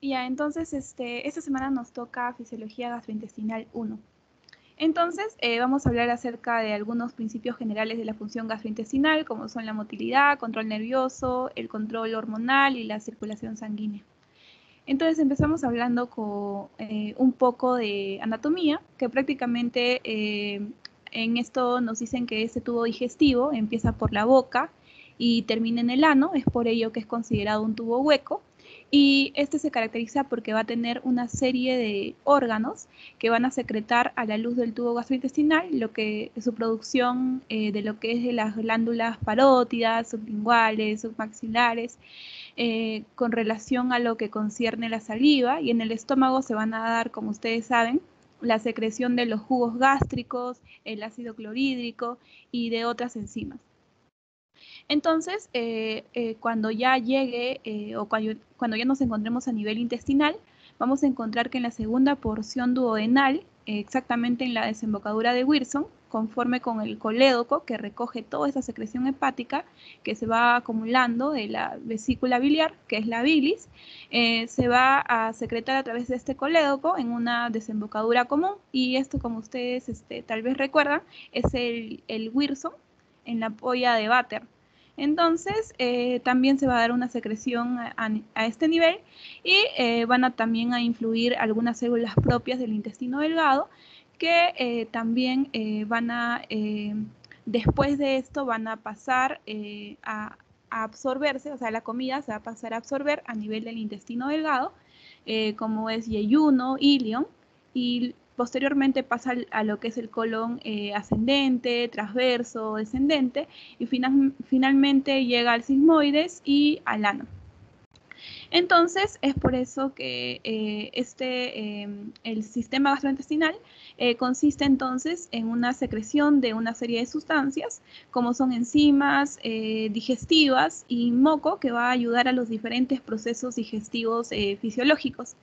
Ya, entonces, esta semana nos toca Fisiología Gastrointestinal 1. Entonces, vamos a hablar acerca de algunos principios generales de la función gastrointestinal, como son la motilidad, control nervioso, el control hormonal y la circulación sanguínea. Entonces, empezamos hablando con un poco de anatomía, que prácticamente en esto nos dicen que este tubo digestivo empieza por la boca y termina en el ano, es por ello que es considerado un tubo hueco. Y este se caracteriza porque va a tener una serie de órganos que van a secretar a la luz del tubo gastrointestinal lo que su producción de lo que es de las glándulas parótidas, sublinguales, submaxilares, con relación a lo que concierne la saliva, y en el estómago se van a dar, como ustedes saben, la secreción de los jugos gástricos, el ácido clorhídrico y de otras enzimas. Entonces, cuando ya llegue o cuando ya nos encontremos a nivel intestinal, vamos a encontrar que en la segunda porción duodenal, exactamente en la desembocadura de Wilson, conforme con el colédoco que recoge toda esa secreción hepática que se va acumulando de la vesícula biliar, que es la bilis, se va a secretar a través de este colédoco en una desembocadura común, y esto, como ustedes tal vez recuerdan, es el Wilson en la polla de váter. Entonces, también se va a dar una secreción a este nivel y van a también a influir algunas células propias del intestino delgado que también van a, después de esto, van a pasar a absorberse, o sea, la comida se va a pasar a absorber a nivel del intestino delgado, como es yeyuno, ilion, y posteriormente pasa a lo que es el colon ascendente, transverso, descendente, y finalmente llega al sigmoides y al ano. Entonces, es por eso que el sistema gastrointestinal consiste entonces en una secreción de una serie de sustancias, como son enzimas digestivas y moco, que va a ayudar a los diferentes procesos digestivos fisiológicos.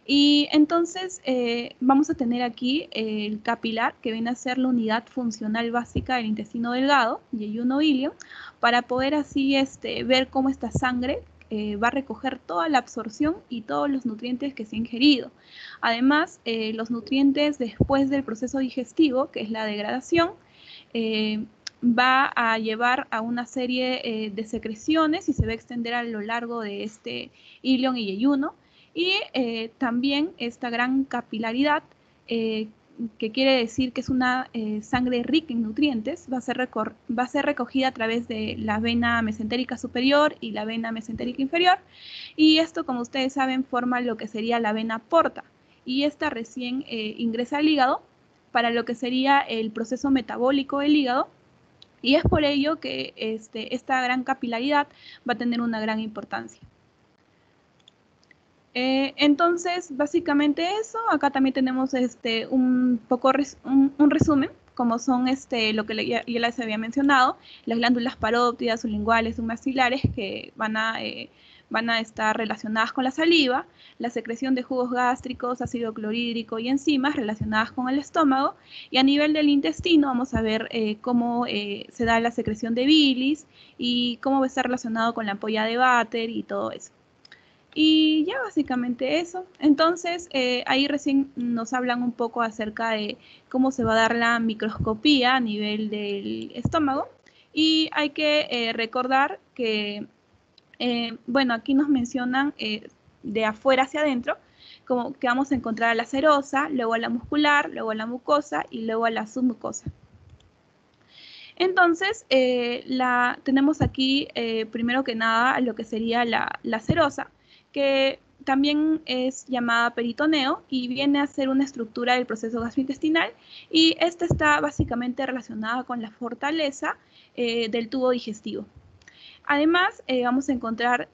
Y entonces vamos a tener aquí el capilar, que viene a ser la unidad funcional básica del intestino delgado, yeyuno ilio, para poder así ver cómo esta sangre va a recoger toda la absorción y todos los nutrientes que se ha ingerido. Además, los nutrientes después del proceso digestivo, que es la degradación, va a llevar a una serie de secreciones y se va a extender a lo largo de este ilion y yeyuno. Y también esta gran capilaridad, que quiere decir que es una sangre rica en nutrientes, va a ser recogida a través de la vena mesentérica superior y la vena mesentérica inferior, y esto, como ustedes saben, forma lo que sería la vena porta, y esta recién ingresa al hígado para lo que sería el proceso metabólico del hígado, y es por ello que esta gran capilaridad va a tener una gran importancia. Entonces, básicamente eso. Acá también tenemos un poco un resumen, como son lo que ya les había mencionado, las glándulas parótidas, sublinguales, submaxilares, que van a estar relacionadas con la saliva, la secreción de jugos gástricos, ácido clorhídrico y enzimas relacionadas con el estómago, y a nivel del intestino vamos a ver cómo se da la secreción de bilis y cómo va a estar relacionado con la ampolla de váter y todo eso. Y ya básicamente eso. Entonces, ahí recién nos hablan un poco acerca de cómo se va a dar la microscopía a nivel del estómago. Y hay que recordar que, bueno, aquí nos mencionan de afuera hacia adentro, como que vamos a encontrar a la serosa, luego a la muscular, luego a la mucosa y luego a la submucosa. Entonces, tenemos aquí, primero que nada, lo que sería la serosa, que también es llamada peritoneo y viene a ser una estructura del proceso gastrointestinal, y esta está básicamente relacionada con la fortaleza del tubo digestivo. Además, vamos a encontrar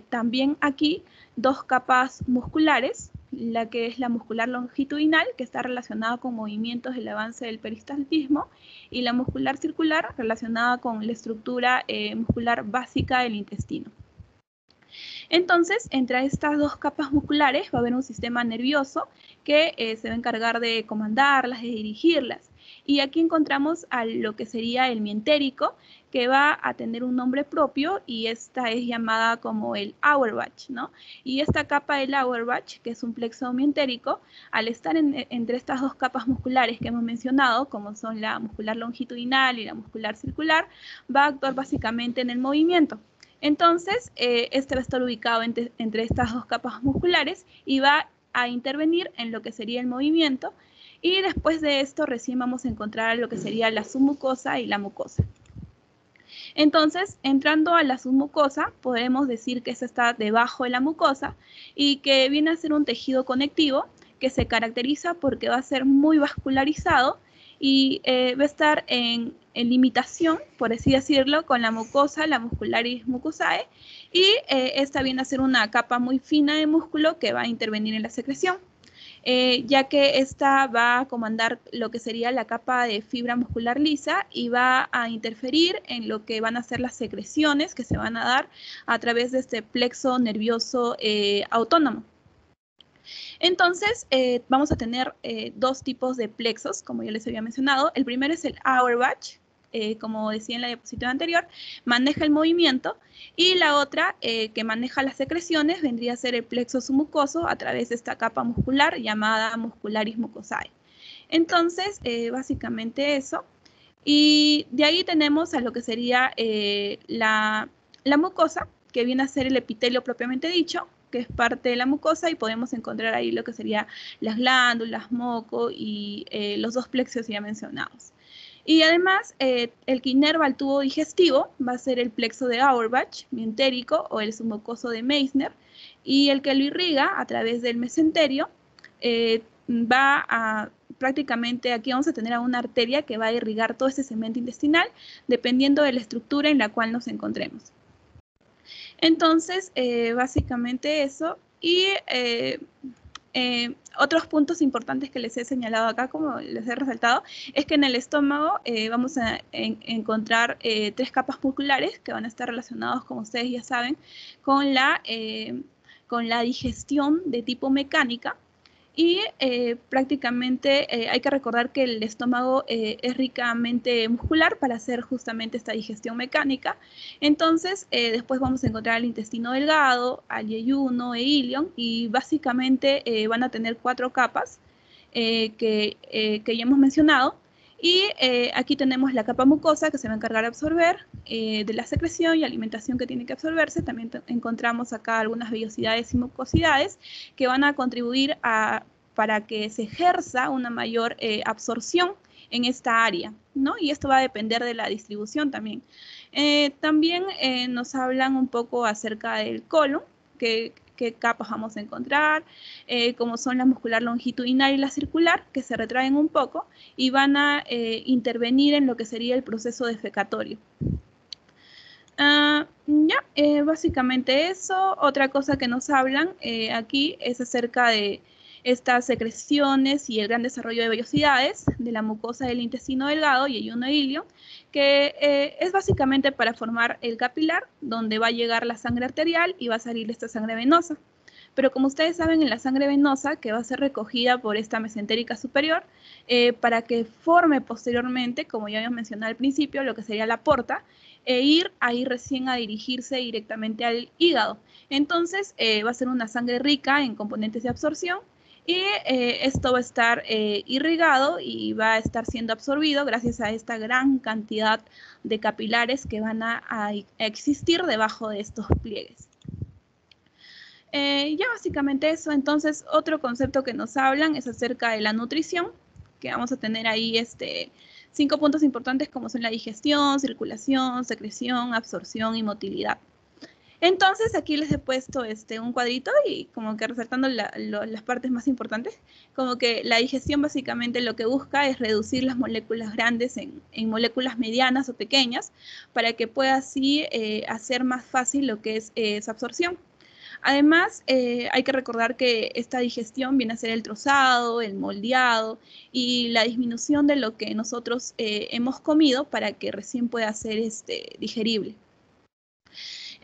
también aquí dos capas musculares, la que es la muscular longitudinal, que está relacionada con movimientos del avance del peristaltismo, y la muscular circular, relacionada con la estructura muscular básica del intestino. Entonces, entre estas dos capas musculares va a haber un sistema nervioso que se va a encargar de comandarlas, de dirigirlas. Y aquí encontramos a lo que sería el mientérico, que va a tener un nombre propio y esta es llamada como el Auerbach, ¿no? Y esta capa del Auerbach, que es un plexo mientérico, al estar entre estas dos capas musculares que hemos mencionado, como son la muscular longitudinal y la muscular circular, va a actuar básicamente en el movimiento. Entonces, este va a estar ubicado entre estas dos capas musculares y va a intervenir en lo que sería el movimiento, y después de esto recién vamos a encontrar lo que sería la submucosa y la mucosa. Entonces, entrando a la submucosa, podemos decir que esta está debajo de la mucosa y que viene a ser un tejido conectivo que se caracteriza porque va a ser muy vascularizado y va a estar en limitación, por así decirlo, con la mucosa, la muscularis mucosae, y esta viene a ser una capa muy fina de músculo que va a intervenir en la secreción. Ya que esta va a comandar lo que sería la capa de fibra muscular lisa y va a interferir en lo que van a ser las secreciones que se van a dar a través de este plexo nervioso autónomo. Entonces, vamos a tener dos tipos de plexos, como ya les había mencionado. El primero es el Auerbach, como decía en la diapositiva anterior, maneja el movimiento, y la otra, que maneja las secreciones, vendría a ser el plexo submucoso a través de esta capa muscular llamada muscularis mucosae. Entonces, básicamente eso. Y de ahí tenemos a lo que sería la mucosa, que viene a ser el epitelio propiamente dicho, que es parte de la mucosa, y podemos encontrar ahí lo que sería las glándulas, moco y los dos plexos ya mencionados. Y además, el que inerva el tubo digestivo va a ser el plexo de Auerbach, mientérico, o el submucoso de Meissner, y el que lo irriga a través del mesenterio va a prácticamente, aquí vamos a tener a una arteria que va a irrigar todo ese segmento intestinal, dependiendo de la estructura en la cual nos encontremos. Entonces, básicamente eso. Y otros puntos importantes que les he señalado acá, como les he resaltado, es que en el estómago vamos a encontrar tres capas musculares que van a estar relacionados, como ustedes ya saben, con la digestión de tipo mecánica. Y prácticamente hay que recordar que el estómago es ricamente muscular para hacer justamente esta digestión mecánica. Entonces, después vamos a encontrar el intestino delgado, al yeyuno e ilion, y básicamente van a tener cuatro capas que ya hemos mencionado. Y aquí tenemos la capa mucosa, que se va a encargar de absorber de la secreción y alimentación que tiene que absorberse. También encontramos acá algunas vellosidades y mucosidades que van a contribuir para que se ejerza una mayor absorción en esta área, ¿no? Y esto va a depender de la distribución también. También nos hablan un poco acerca del colon, qué capas vamos a encontrar, como son la muscular longitudinal y la circular, que se retraen un poco y van a intervenir en lo que sería el proceso defecatorio. Básicamente eso. Otra cosa que nos hablan aquí es acerca de estas secreciones y el gran desarrollo de vellosidades de la mucosa del intestino delgado y yeyuno e ilion, que es básicamente para formar el capilar, donde va a llegar la sangre arterial y va a salir esta sangre venosa. Pero como ustedes saben, en la sangre venosa, que va a ser recogida por esta mesentérica superior, para que forme posteriormente, como ya habíamos mencionado al principio, lo que sería la porta, ir ahí recién a dirigirse directamente al hígado. Entonces, va a ser una sangre rica en componentes de absorción, y esto va a estar irrigado y va a estar siendo absorbido gracias a esta gran cantidad de capilares que van a existir debajo de estos pliegues. Ya básicamente eso. Entonces, otro concepto que nos hablan es acerca de la nutrición, que vamos a tener ahí 5 puntos importantes, como son la digestión, circulación, secreción, absorción y motilidad. Entonces, aquí les he puesto un cuadrito y como que resaltando las partes más importantes, como que la digestión básicamente lo que busca es reducir las moléculas grandes en moléculas medianas o pequeñas, para que pueda así hacer más fácil lo que es su absorción. Además, hay que recordar que esta digestión viene a ser el trozado, el moldeado y la disminución de lo que nosotros hemos comido para que recién pueda ser digerible.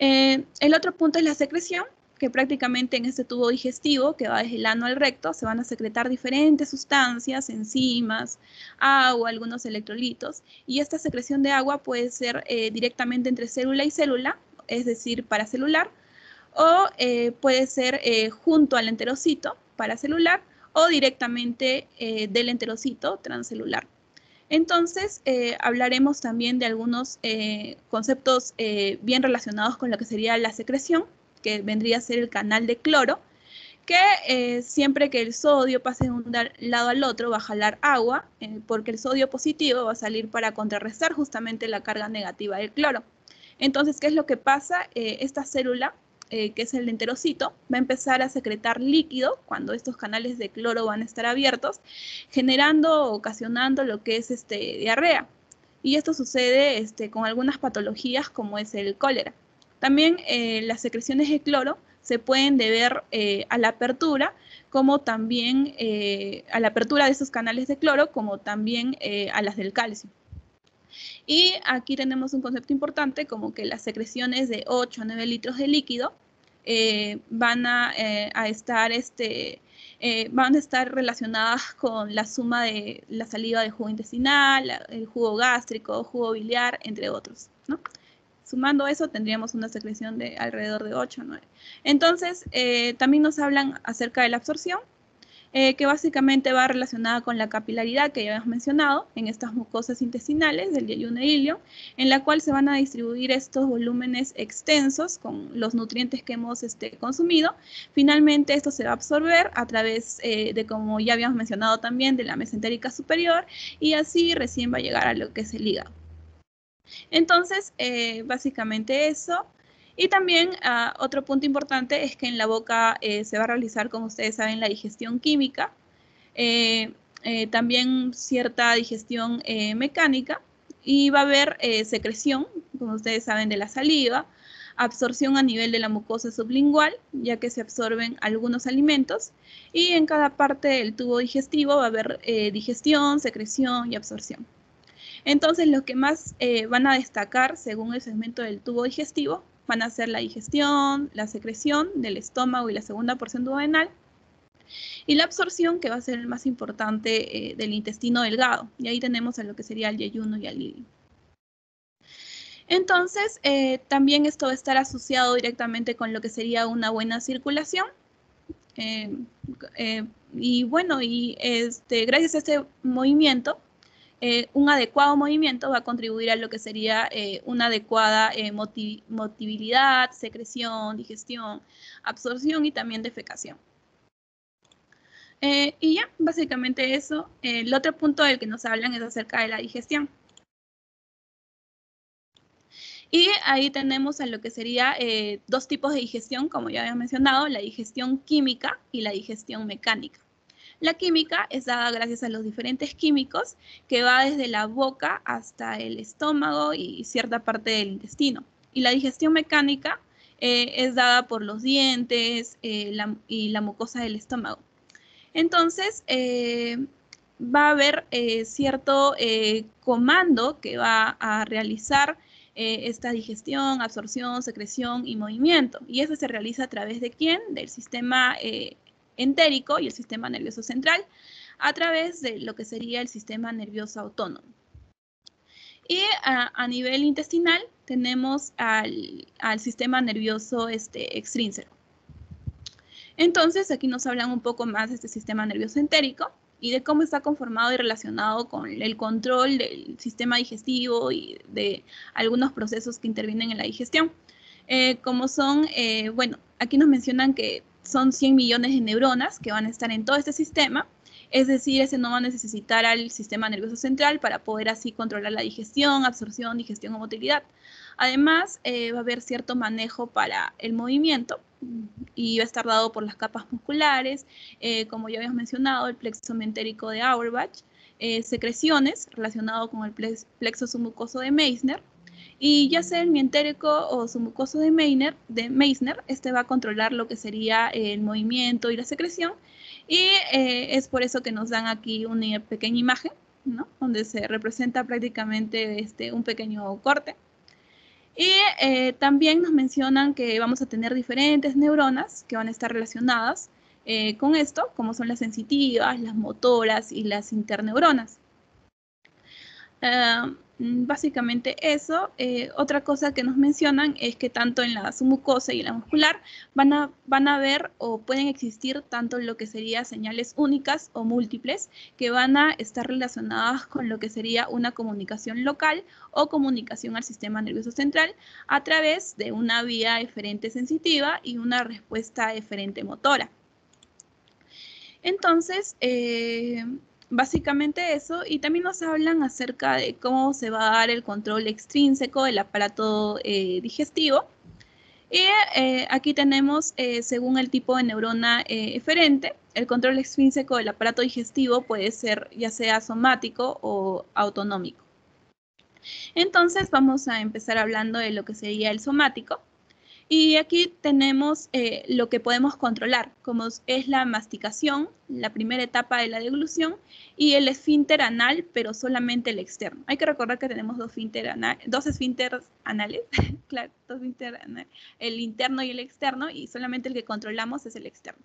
El otro punto es la secreción, que prácticamente en este tubo digestivo, que va desde el ano al recto, se van a secretar diferentes sustancias, enzimas, agua, algunos electrolitos, y esta secreción de agua puede ser directamente entre célula y célula, es decir, paracelular, o puede ser junto al enterocito, paracelular, o directamente del enterocito, transcelular. Entonces, hablaremos también de algunos conceptos bien relacionados con lo que sería la secreción, que vendría a ser el canal de cloro, que siempre que el sodio pase de un lado al otro va a jalar agua, porque el sodio positivo va a salir para contrarrestar justamente la carga negativa del cloro. Entonces, ¿qué es lo que pasa? Esta célula, que es el enterocito, va a empezar a secretar líquido cuando estos canales de cloro van a estar abiertos, generando o ocasionando lo que es diarrea. Y esto sucede con algunas patologías como es el cólera. También las secreciones de cloro se pueden deber a la apertura, como también a la apertura de esos canales de cloro, como también a las del calcio. Y aquí tenemos un concepto importante, como que las secreciones de 8 a 9 litros de líquido van a estar relacionadas con la suma de la saliva de jugo intestinal, el jugo gástrico, jugo biliar, entre otros, ¿no? Sumando eso, tendríamos una secreción de alrededor de 8 o 9. Entonces, también nos hablan acerca de la absorción, que básicamente va relacionada con la capilaridad que ya hemos mencionado en estas mucosas intestinales del yeyuno e ilion, en la cual se van a distribuir estos volúmenes extensos con los nutrientes que hemos consumido. Finalmente, esto se va a absorber a través de, como ya habíamos mencionado también, de la mesentérica superior, y así recién va a llegar a lo que es el hígado. Entonces, básicamente eso. Y también otro punto importante es que en la boca se va a realizar, como ustedes saben, la digestión química, también cierta digestión mecánica, y va a haber secreción, como ustedes saben, de la saliva, absorción a nivel de la mucosa sublingual, ya que se absorben algunos alimentos, y en cada parte del tubo digestivo va a haber digestión, secreción y absorción. Entonces, los que más van a destacar según el segmento del tubo digestivo van a ser la digestión, la secreción del estómago y la segunda porción duodenal, y la absorción, que va a ser el más importante del intestino delgado. Y ahí tenemos a lo que sería el yeyuno y el ilion. Entonces, también esto va a estar asociado directamente con lo que sería una buena circulación. Y bueno, gracias a este movimiento, un adecuado movimiento va a contribuir a lo que sería una adecuada motilidad, secreción, digestión, absorción y también defecación. Y ya, básicamente eso. El otro punto del que nos hablan es acerca de la digestión. Y ahí tenemos a lo que sería dos tipos de digestión, como ya había mencionado, la digestión química y la digestión mecánica. La química es dada gracias a los diferentes químicos que va desde la boca hasta el estómago y cierta parte del intestino. Y la digestión mecánica es dada por los dientes y la mucosa del estómago. Entonces, va a haber cierto comando que va a realizar esta digestión, absorción, secreción y movimiento. Y eso se realiza a través de ¿quién? Del sistema entérico y el sistema nervioso central, a través de lo que sería el sistema nervioso autónomo. Y a nivel intestinal tenemos al sistema nervioso extrínseco. Entonces, aquí nos hablan un poco más de este sistema nervioso entérico y de cómo está conformado y relacionado con el control del sistema digestivo y de algunos procesos que intervienen en la digestión. Como son, bueno, aquí nos mencionan que son 100 millones de neuronas que van a estar en todo este sistema, es decir, ese no va a necesitar al sistema nervioso central para poder así controlar la digestión, absorción, digestión o motilidad. Además, va a haber cierto manejo para el movimiento y va a estar dado por las capas musculares, como ya habíamos mencionado, el plexo mentérico de Auerbach, secreciones relacionado con el plexo submucoso de Meissner, y ya sea el mientérico o submucoso de Meissner, este va a controlar lo que sería el movimiento y la secreción, y es por eso que nos dan aquí una pequeña imagen, ¿no? Donde se representa prácticamente un pequeño corte. Y también nos mencionan que vamos a tener diferentes neuronas que van a estar relacionadas con esto, como son las sensitivas, las motoras y las interneuronas. Básicamente eso. Otra cosa que nos mencionan es que tanto en la submucosa y en la muscular van a ver o pueden existir tanto lo que sería señales únicas o múltiples que van a estar relacionadas con lo que sería una comunicación local o comunicación al sistema nervioso central a través de una vía eferente sensitiva y una respuesta eferente motora. Entonces, básicamente eso, y también nos hablan acerca de cómo se va a dar el control extrínseco del aparato digestivo. Y aquí tenemos, según el tipo de neurona eferente, el control extrínseco del aparato digestivo puede ser ya sea somático o autonómico. Entonces vamos a empezar hablando de lo que sería el somático. Y aquí tenemos lo que podemos controlar, como es la masticación, la primera etapa de la deglución, y el esfínter anal, pero solamente el externo. Hay que recordar que tenemos dos esfínteres anales, claro, dos esfínteres anales, el interno y el externo, y solamente el que controlamos es el externo.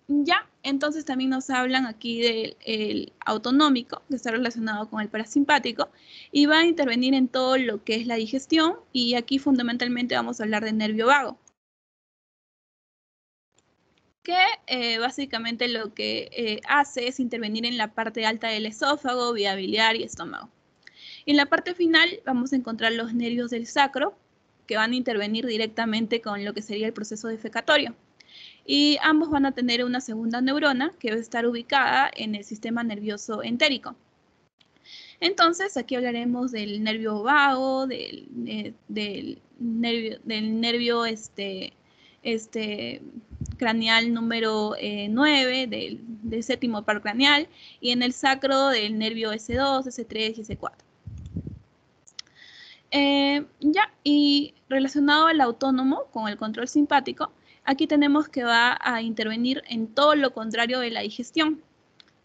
Ya, entonces también nos hablan aquí del autonómico, que está relacionado con el parasimpático, y va a intervenir en todo lo que es la digestión, y aquí fundamentalmente vamos a hablar de nervio vago, que básicamente lo que hace es intervenir en la parte alta del esófago, vía biliar y estómago. Y en la parte final vamos a encontrar los nervios del sacro, que van a intervenir directamente con lo que sería el proceso defecatorio. Y ambos van a tener una segunda neurona que va a estar ubicada en el sistema nervioso entérico. Entonces, aquí hablaremos del nervio vago, del nervio craneal número 9, del séptimo par craneal, y en el sacro del nervio S2, S3 y S4. Ya, y relacionado al autónomo con el control simpático, aquí tenemos que va a intervenir en todo lo contrario de la digestión.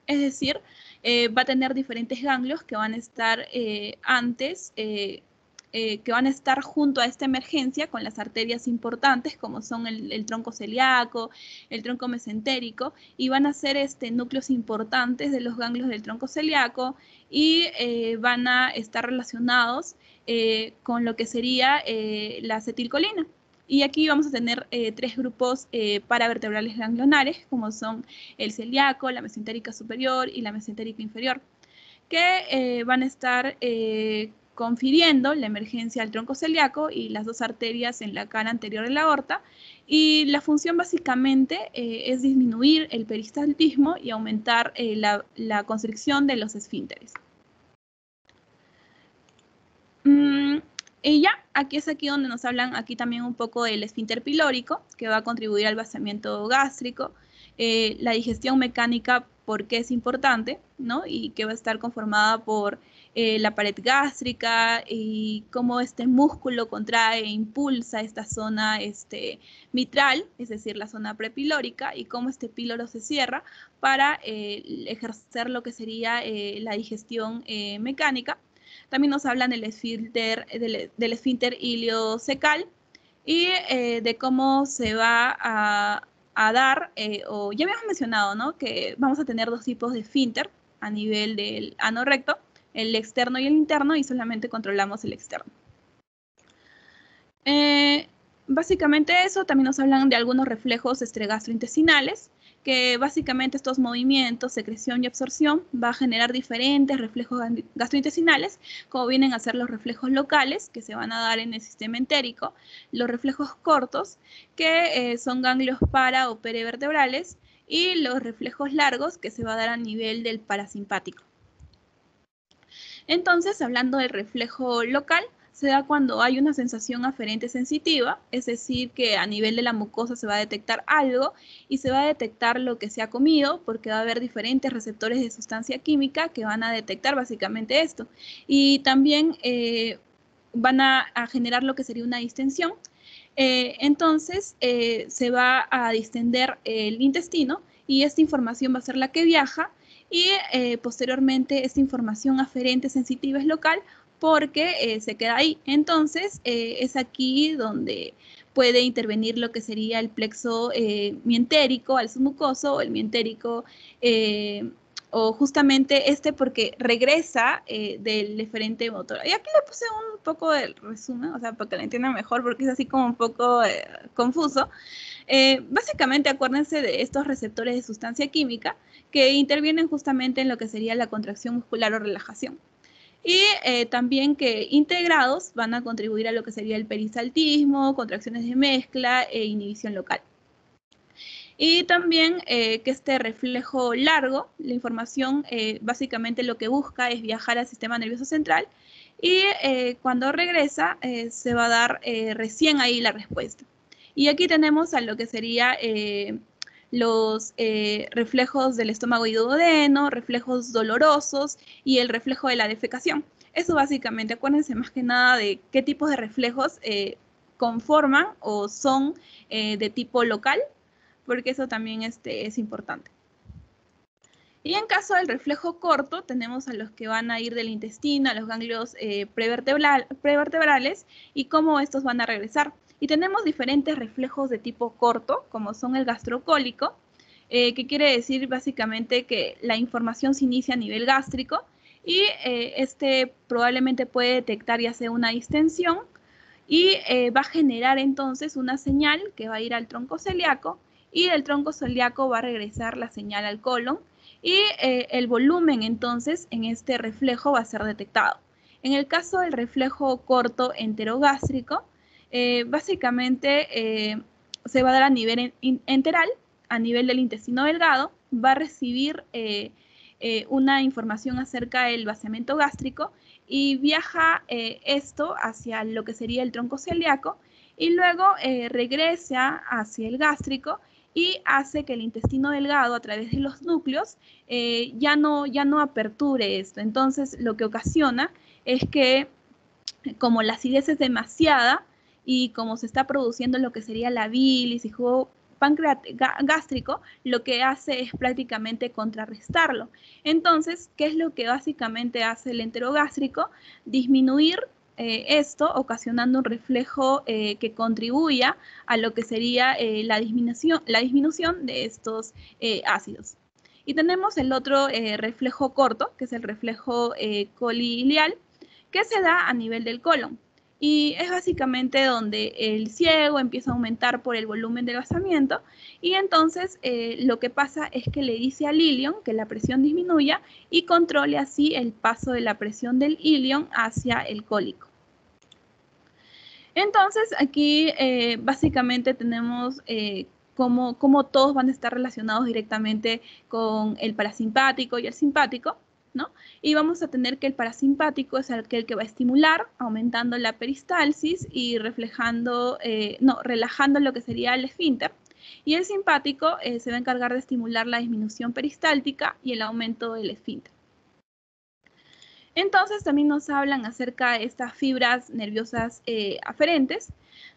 Es decir, va a tener diferentes ganglios que van a estar que van a estar junto a esta emergencia con las arterias importantes como son el tronco celíaco, el tronco mesentérico, y van a ser núcleos importantes de los ganglios del tronco celíaco y van a estar relacionados con lo que sería la acetilcolina. Y aquí vamos a tener tres grupos paravertebrales ganglionares, como son el celíaco, la mesentérica superior y la mesentérica inferior, que van a estar confiriendo la emergencia al tronco celíaco y las dos arterias en la cara anterior de la aorta. Y la función básicamente es disminuir el peristaltismo y aumentar la constricción de los esfínteres. Y ya, aquí es aquí donde nos hablan aquí también un poco del esfínter pilórico, que va a contribuir al vaciamiento gástrico, la digestión mecánica, porque es importante, ¿no? Y que va a estar conformada por la pared gástrica y cómo este músculo contrae e impulsa esta zona mitral, es decir, la zona prepilórica, y cómo este píloro se cierra para ejercer lo que sería la digestión mecánica. También nos hablan del esfínter iliocecal y de cómo se va a dar, o ya habíamos mencionado, ¿no? Que vamos a tener dos tipos de esfínter a nivel del ano recto, el externo y el interno, y solamente controlamos el externo. Básicamente eso. También nos hablan de algunos reflejos gastrointestinales, que básicamente estos movimientos, secreción y absorción, va a generar diferentes reflejos gastrointestinales, como vienen a ser los reflejos locales, que se van a dar en el sistema entérico, los reflejos cortos, que son ganglios para o perivertebrales, y los reflejos largos, que se va a dar a nivel del parasimpático. Entonces, hablando del reflejo local, se da cuando hay una sensación aferente sensitiva, es decir, que a nivel de la mucosa se va a detectar algo y se va a detectar lo que se ha comido, porque va a haber diferentes receptores de sustancia química que van a detectar básicamente esto. Y también van a generar lo que sería una distensión. Entonces, se va a distender el intestino y esta información va a ser la que viaja, y posteriormente esta información aferente sensitiva es local, porque se queda ahí. Entonces, es aquí donde puede intervenir lo que sería el plexo mientérico al submucoso, o el mientérico, o justamente porque regresa del eferente motor. Y aquí le puse un poco de resumen, o sea, para que lo entiendan mejor, porque es así como un poco confuso. Básicamente, acuérdense de estos receptores de sustancia química que intervienen justamente en lo que sería la contracción muscular o relajación. Y también que integrados van a contribuir a lo que sería el peristaltismo, contracciones de mezcla e inhibición local. Y también que este reflejo largo, la información básicamente lo que busca es viajar al sistema nervioso central y cuando regresa se va a dar recién ahí la respuesta. Y aquí tenemos a lo que sería los reflejos del estómago y duodeno, reflejos dolorosos y el reflejo de la defecación. Eso básicamente, acuérdense más que nada de qué tipos de reflejos conforman o son de tipo local, porque eso también es importante. Y en caso del reflejo corto, tenemos a los que van a ir del intestino a los ganglios prevertebrales y cómo estos van a regresar. Y tenemos diferentes reflejos de tipo corto, como son el gastrocólico, que quiere decir básicamente que la información se inicia a nivel gástrico y este probablemente puede detectar ya sea una distensión y va a generar entonces una señal que va a ir al tronco celíaco y del tronco celíaco va a regresar la señal al colon y el volumen entonces en este reflejo va a ser detectado. En el caso del reflejo corto enterogástrico, básicamente se va a dar a nivel enteral, a nivel del intestino delgado, va a recibir una información acerca del vaciamiento gástrico y viaja esto hacia lo que sería el tronco celíaco y luego regresa hacia el gástrico y hace que el intestino delgado a través de los núcleos ya no aperture esto. Entonces lo que ocasiona es que como la acidez es demasiada y como se está produciendo lo que sería la bilis y jugo gástrico, lo que hace es prácticamente contrarrestarlo. Entonces, ¿qué es lo que básicamente hace el enterogástrico? Disminuir esto, ocasionando un reflejo que contribuya a lo que sería la disminución de estos ácidos. Y tenemos el otro reflejo corto, que es el reflejo coliileal, que se da a nivel del colon. Y es básicamente donde el ciego empieza a aumentar por el volumen del vaciamiento y entonces lo que pasa es que le dice al ilion que la presión disminuya y controle así el paso de la presión del ilion hacia el cólico. Entonces aquí básicamente tenemos cómo todos van a estar relacionados directamente con el parasimpático y el simpático, ¿no? Y vamos a tener que el parasimpático es aquel que va a estimular, aumentando la peristalsis y relajando lo que sería el esfínter. Y el simpático se va a encargar de estimular la disminución peristáltica y el aumento del esfínter. Entonces también nos hablan acerca de estas fibras nerviosas aferentes,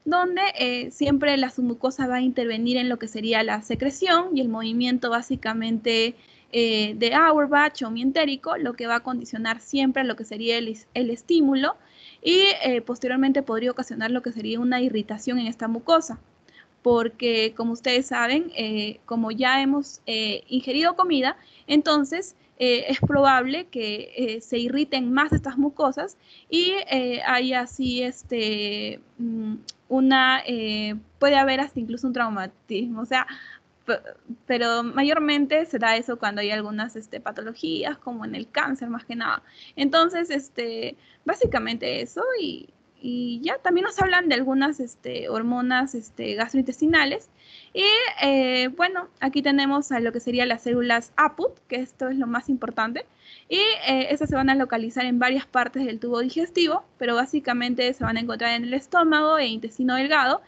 donde siempre la submucosa va a intervenir en lo que sería la secreción y el movimiento básicamente de Auerbach o mientérico, lo que va a condicionar siempre lo que sería el estímulo y posteriormente podría ocasionar lo que sería una irritación en esta mucosa. Porque como ustedes saben, como ya hemos ingerido comida, entonces es probable que se irriten más estas mucosas y haya así puede haber hasta incluso un traumatismo, o sea, pero mayormente se da eso cuando hay algunas patologías, como en el cáncer más que nada. Entonces, básicamente eso y ya también nos hablan de algunas hormonas gastrointestinales. Y bueno, aquí tenemos a lo que serían las células APUT, que esto es lo más importante. Y estas se van a localizar en varias partes del tubo digestivo, pero básicamente se van a encontrar en el estómago e intestino delgado.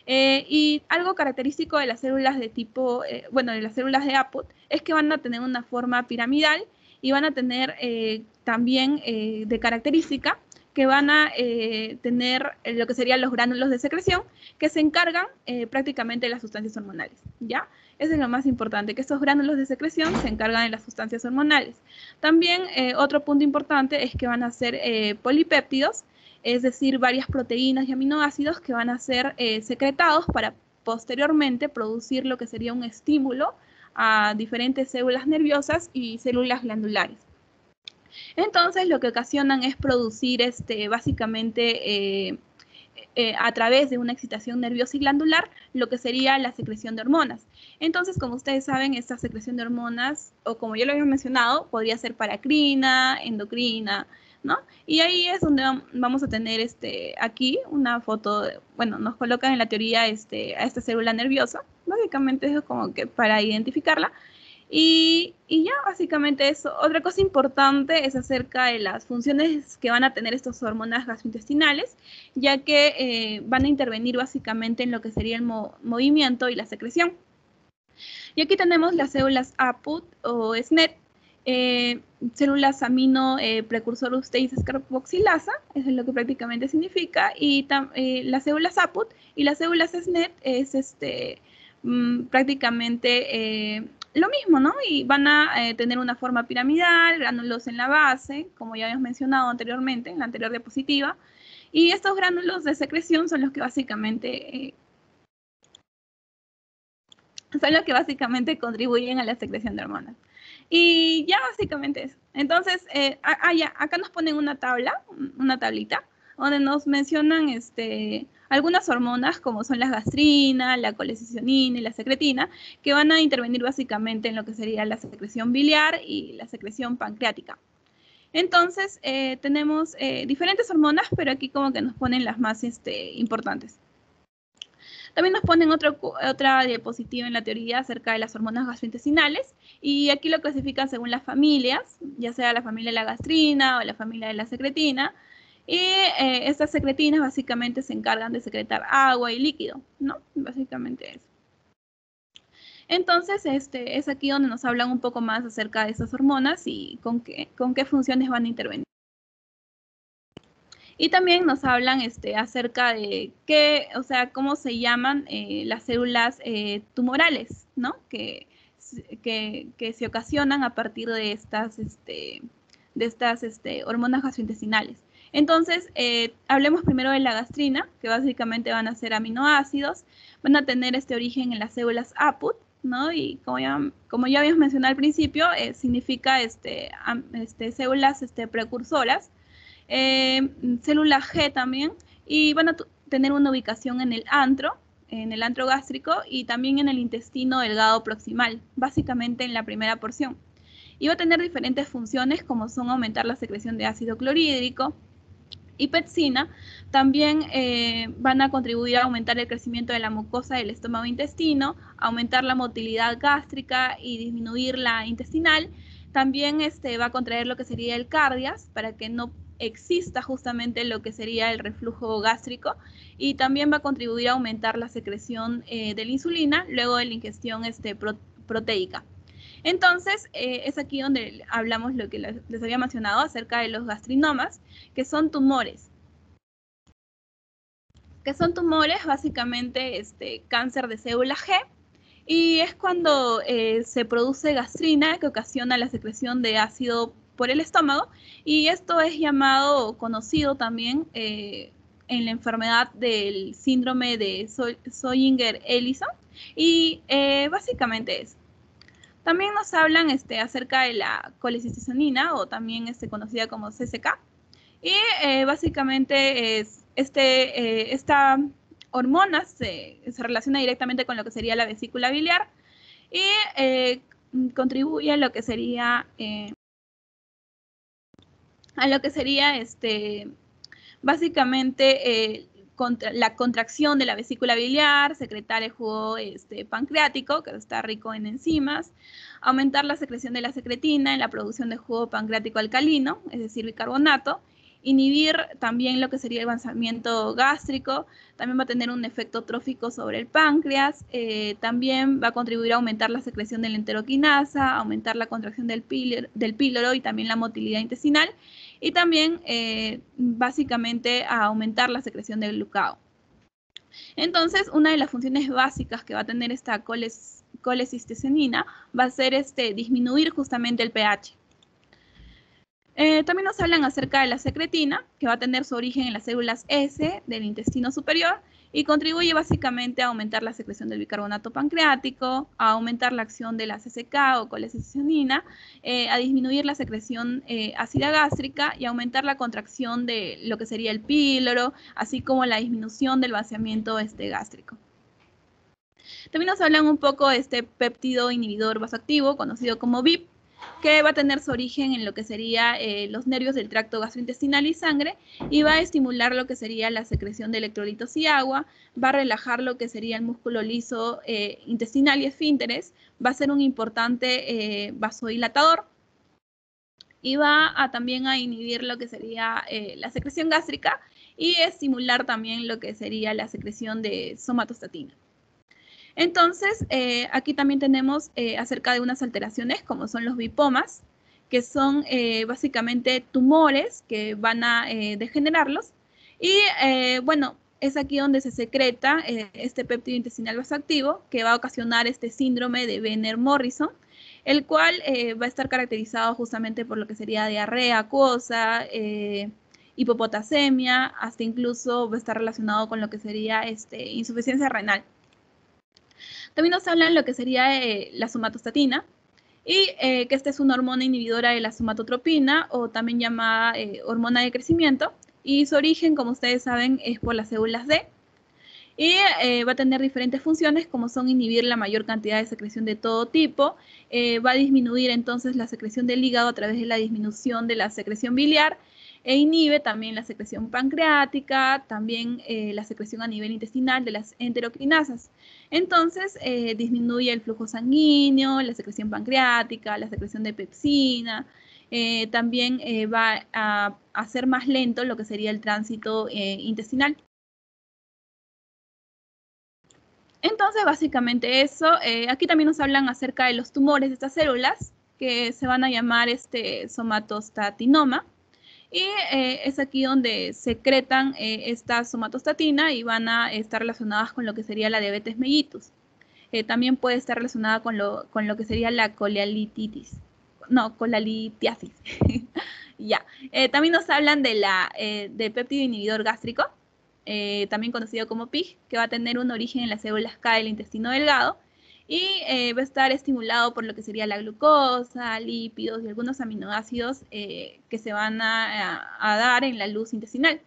Y algo característico de las células de tipo, de las células de APUT es que van a tener una forma piramidal y van a tener también de característica que van a tener lo que serían los gránulos de secreción que se encargan prácticamente de las sustancias hormonales, ¿ya? Eso es lo más importante, que estos gránulos de secreción se encargan de las sustancias hormonales. También otro punto importante es que van a ser polipéptidos, es decir, varias proteínas y aminoácidos que van a ser secretados para posteriormente producir lo que sería un estímulo a diferentes células nerviosas y células glandulares. Entonces, lo que ocasionan es producir básicamente a través de una excitación nerviosa y glandular, lo que sería la secreción de hormonas. Entonces, como ustedes saben, esta secreción de hormonas, o como yo lo había mencionado, podría ser paracrina, endocrina, ¿no? Y ahí es donde vamos a tener aquí una foto, bueno, nos colocan en la teoría a esta célula nerviosa, básicamente es como que para identificarla. Y ya básicamente eso. Otra cosa importante es acerca de las funciones que van a tener estas hormonas gastrointestinales, ya que van a intervenir básicamente en lo que sería el movimiento y la secreción. Y aquí tenemos las células APUT o SNET, células amino precursor upstase carboxilasa, eso es lo que prácticamente significa, y las células APUT y las células SNET es prácticamente lo mismo, ¿no? Y van a tener una forma piramidal, gránulos en la base, como ya habíamos mencionado anteriormente, en la anterior diapositiva, y estos gránulos de secreción son los que básicamente contribuyen a la secreción de hormonas. Y ya básicamente eso. Entonces, ya, acá nos ponen una tablita, donde nos mencionan algunas hormonas como son la gastrina, la colecisionina y la secretina, que van a intervenir básicamente en lo que sería la secreción biliar y la secreción pancreática. Entonces, tenemos diferentes hormonas, pero aquí como que nos ponen las más importantes. También nos ponen otra diapositiva en la teoría acerca de las hormonas gastrointestinales, y aquí lo clasifican según las familias, ya sea la familia de la gastrina o la familia de la secretina, y estas secretinas básicamente se encargan de secretar agua y líquido, ¿no? Básicamente eso. Entonces, es aquí donde nos hablan un poco más acerca de esas hormonas y con qué funciones van a intervenir. Y también nos hablan acerca de cómo se llaman las células tumorales, ¿no? Que se ocasionan a partir de estas hormonas gastrointestinales. Entonces, hablemos primero de la gastrina, que básicamente van a ser aminoácidos, van a tener este origen en las células APUT, ¿no? Y como ya habíamos mencionado al principio, significa células precursoras, célula G también, y van a tener una ubicación en el antro gástrico y también en el intestino delgado proximal, básicamente en la primera porción. Y va a tener diferentes funciones como son aumentar la secreción de ácido clorhídrico y pepsina. También van a contribuir a aumentar el crecimiento de la mucosa del estómago e intestino, aumentar la motilidad gástrica y disminuir la intestinal. También va a contraer lo que sería el cardias para que no exista justamente lo que sería el reflujo gástrico, y también va a contribuir a aumentar la secreción de la insulina luego de la ingestión proteica. Entonces, es aquí donde hablamos lo que les había mencionado acerca de los gastrinomas, que son tumores. Básicamente cáncer de célula G, y es cuando se produce gastrina que ocasiona la secreción de ácido por el estómago, y esto es llamado, conocido también en la enfermedad del síndrome de Soyinger-Ellison, y básicamente es. También nos hablan acerca de la colecisionina, o también conocida como CCK, y básicamente esta hormona se relaciona directamente con lo que sería la vesícula biliar y contribuye a lo que sería básicamente la contracción de la vesícula biliar, secretar el jugo pancreático, que está rico en enzimas, aumentar la secreción de la secretina en la producción de jugo pancreático alcalino, es decir, bicarbonato, inhibir también lo que sería el avanzamiento gástrico, también va a tener un efecto trófico sobre el páncreas, también va a contribuir a aumentar la secreción de la enteroquinasa, aumentar la contracción del píloro y también la motilidad intestinal, y también básicamente a aumentar la secreción de glucagón. Entonces, una de las funciones básicas que va a tener esta colecistecinina va a ser disminuir justamente el pH. También nos hablan acerca de la secretina, que va a tener su origen en las células S del intestino superior y contribuye básicamente a aumentar la secreción del bicarbonato pancreático, a aumentar la acción de la CCK o colecistecinina, a disminuir la secreción ácida gástrica y aumentar la contracción de lo que sería el píloro, así como la disminución del vaciamiento gástrico. También nos hablan un poco de este péptido inhibidor vasoactivo, conocido como VIP, que va a tener su origen en lo que sería los nervios del tracto gastrointestinal y sangre, y va a estimular lo que sería la secreción de electrolitos y agua, va a relajar lo que sería el músculo liso intestinal y esfínteres, va a ser un importante vasodilatador, y va a también a inhibir lo que sería la secreción gástrica y estimular también lo que sería la secreción de somatostatina. Entonces, aquí también tenemos acerca de unas alteraciones como son los bipomas, que son básicamente tumores que van a degenerarlos. Y bueno, es aquí donde se secreta este péptido intestinal vasoactivo que va a ocasionar este síndrome de Werner-Morrison, el cual va a estar caracterizado justamente por lo que sería diarrea acuosa, hipopotasemia, hasta incluso va a estar relacionado con lo que sería insuficiencia renal. También nos hablan lo que sería la somatostatina, y que esta es una hormona inhibidora de la somatotropina, o también llamada hormona de crecimiento, y su origen, como ustedes saben, es por las células D, y va a tener diferentes funciones, como son inhibir la mayor cantidad de secreción de todo tipo, va a disminuir entonces la secreción del hígado a través de la disminución de la secreción biliar, e inhibe también la secreción pancreática, también la secreción a nivel intestinal de las enteroquinasas. Entonces, disminuye el flujo sanguíneo, la secreción pancreática, la secreción de pepsina, también va a hacer más lento lo que sería el tránsito intestinal. Entonces, básicamente eso. Aquí también nos hablan acerca de los tumores de estas células, que se van a llamar somatostatinoma. Y es aquí donde secretan esta somatostatina y van a estar relacionadas con lo que sería la diabetes mellitus. También puede estar relacionada con lo que sería la colealititis. No, colalitiasis. Ya. También nos hablan del péptido inhibidor gástrico, también conocido como PIG, que va a tener un origen en las células K del intestino delgado y va a estar estimulado por lo que sería la glucosa, lípidos y algunos aminoácidos que se van a dar en la luz intestinal.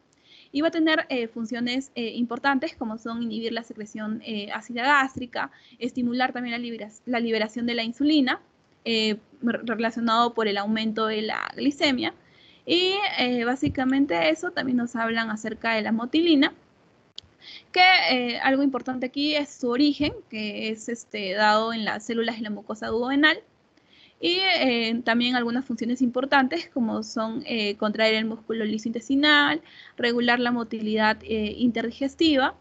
Y va a tener funciones importantes como son inhibir la secreción ácida gástrica, estimular también la liberación de la insulina, relacionado por el aumento de la glicemia. Y básicamente eso. También nos hablan acerca de la motilina, que algo importante aquí es su origen, que es dado en las células de la mucosa duodenal, y también algunas funciones importantes como son contraer el músculo liso intestinal, regular la motilidad interdigestiva,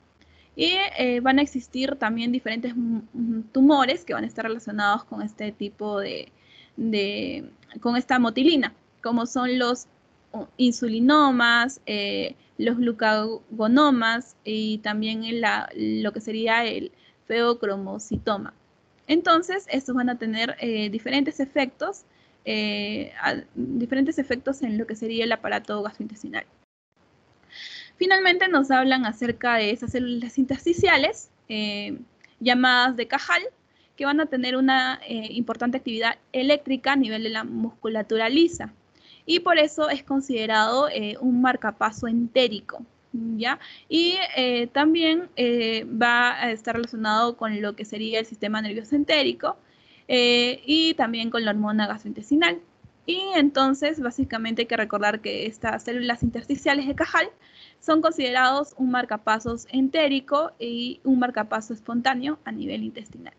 y van a existir también diferentes tumores que van a estar relacionados con este tipo con esta motilina, como son los insulinomas, los glucagonomas y también lo que sería el feocromocitoma. Entonces, estos van a tener diferentes efectos en lo que sería el aparato gastrointestinal. Finalmente nos hablan acerca de esas células intersticiales, llamadas de Cajal, que van a tener una importante actividad eléctrica a nivel de la musculatura lisa, y por eso es considerado un marcapaso entérico, ¿ya? Y también va a estar relacionado con lo que sería el sistema nervioso entérico y también con la hormona gastrointestinal. Y entonces, básicamente hay que recordar que estas células intersticiales de Cajal son considerados un marcapasos entérico y un marcapaso espontáneo a nivel intestinal.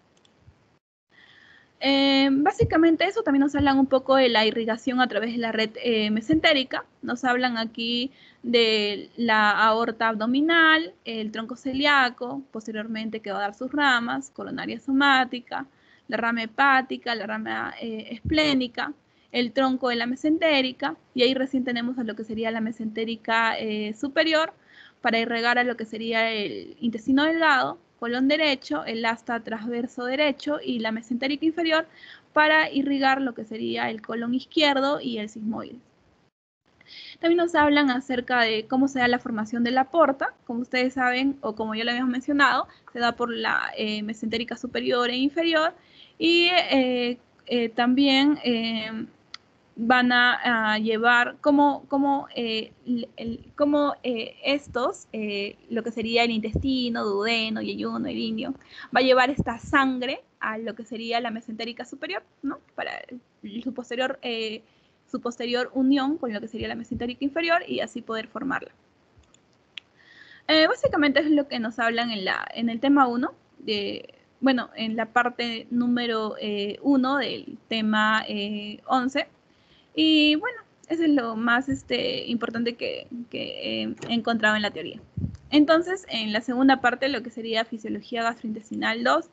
Básicamente eso. También nos hablan un poco de la irrigación a través de la red mesentérica. Nos hablan aquí de la aorta abdominal, el tronco celíaco, posteriormente que va a dar sus ramas, coronaria somática, la rama hepática, la rama esplénica, el tronco de la mesentérica, y ahí recién tenemos a lo que sería la mesentérica superior para irrigar a lo que sería el intestino delgado, colon derecho, el asta transverso derecho y la mesentérica inferior para irrigar lo que sería el colon izquierdo y el sigmoide. También nos hablan acerca de cómo se da la formación de la porta. Como ustedes saben, o como ya lo habíamos mencionado, se da por la mesentérica superior e inferior. Y también van a llevar estos, lo que sería el intestino, duodeno, yeyuno, el indio, va a llevar esta sangre a lo que sería la mesentérica superior, ¿no? Para su posterior unión con lo que sería la mesentérica inferior y así poder formarla. Básicamente es lo que nos hablan en el tema 1, bueno, en la parte número 1 del tema 11. Y bueno, eso es lo más importante que he encontrado en la teoría. Entonces, en la segunda parte, lo que sería fisiología gastrointestinal 2,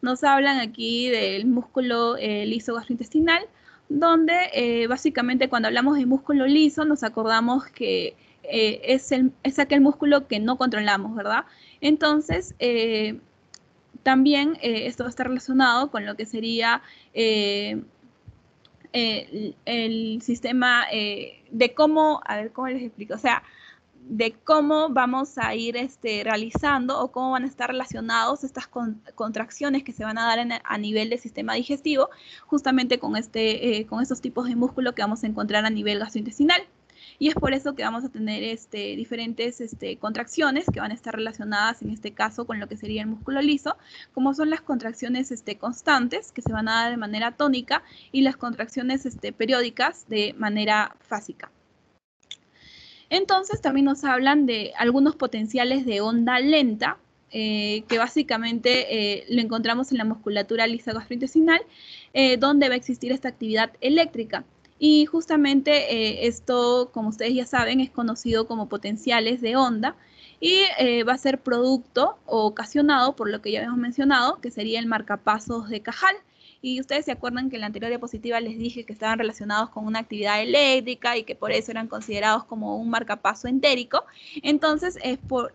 nos hablan aquí del músculo liso gastrointestinal, donde básicamente cuando hablamos de músculo liso nos acordamos que es aquel músculo que no controlamos, ¿verdad? Entonces, también esto está relacionado con lo que sería el sistema de cómo, a ver, ¿cómo les explico? O sea, de cómo vamos a ir realizando o cómo van a estar relacionados estas contracciones que se van a dar a nivel del sistema digestivo, justamente con estos tipos de músculo que vamos a encontrar a nivel gastrointestinal. Y es por eso que vamos a tener diferentes contracciones que van a estar relacionadas en este caso con lo que sería el músculo liso, como son las contracciones constantes que se van a dar de manera tónica y las contracciones periódicas de manera fásica. Entonces también nos hablan de algunos potenciales de onda lenta, que básicamente lo encontramos en la musculatura lisa gastrointestinal, donde va a existir esta actividad eléctrica. Y justamente esto, como ustedes ya saben, es conocido como potenciales de onda y va a ser producto o ocasionado por lo que ya habíamos mencionado, que sería el marcapasos de Cajal. Y ustedes se acuerdan que en la anterior diapositiva les dije que estaban relacionados con una actividad eléctrica y que por eso eran considerados como un marcapaso entérico. Entonces,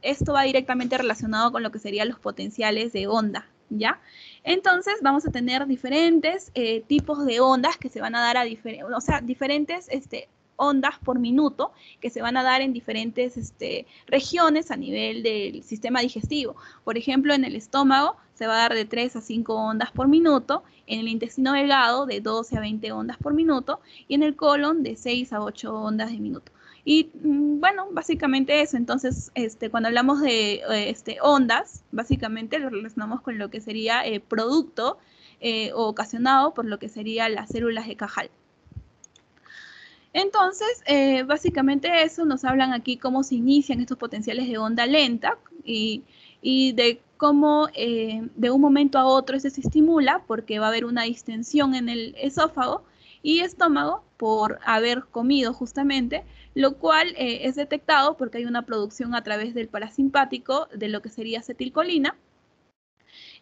esto va directamente relacionado con lo que serían los potenciales de onda, ¿ya? Entonces, vamos a tener diferentes tipos de ondas que se van a dar diferentes ondas por minuto que se van a dar en diferentes regiones a nivel del sistema digestivo. Por ejemplo, en el estómago se va a dar de 3 a 5 ondas por minuto, en el intestino delgado de 12 a 20 ondas por minuto y en el colon de 6 a 8 ondas de minuto. Y bueno, básicamente eso. Entonces, cuando hablamos de ondas, básicamente lo relacionamos con lo que sería producto o ocasionado por lo que serían las células de Cajal. Entonces, básicamente eso nos hablan aquí cómo se inician estos potenciales de onda lenta y de cómo de un momento a otro se estimula porque va a haber una distensión en el esófago y estómago por haber comido justamente, lo cual es detectado porque hay una producción a través del parasimpático de lo que sería acetilcolina.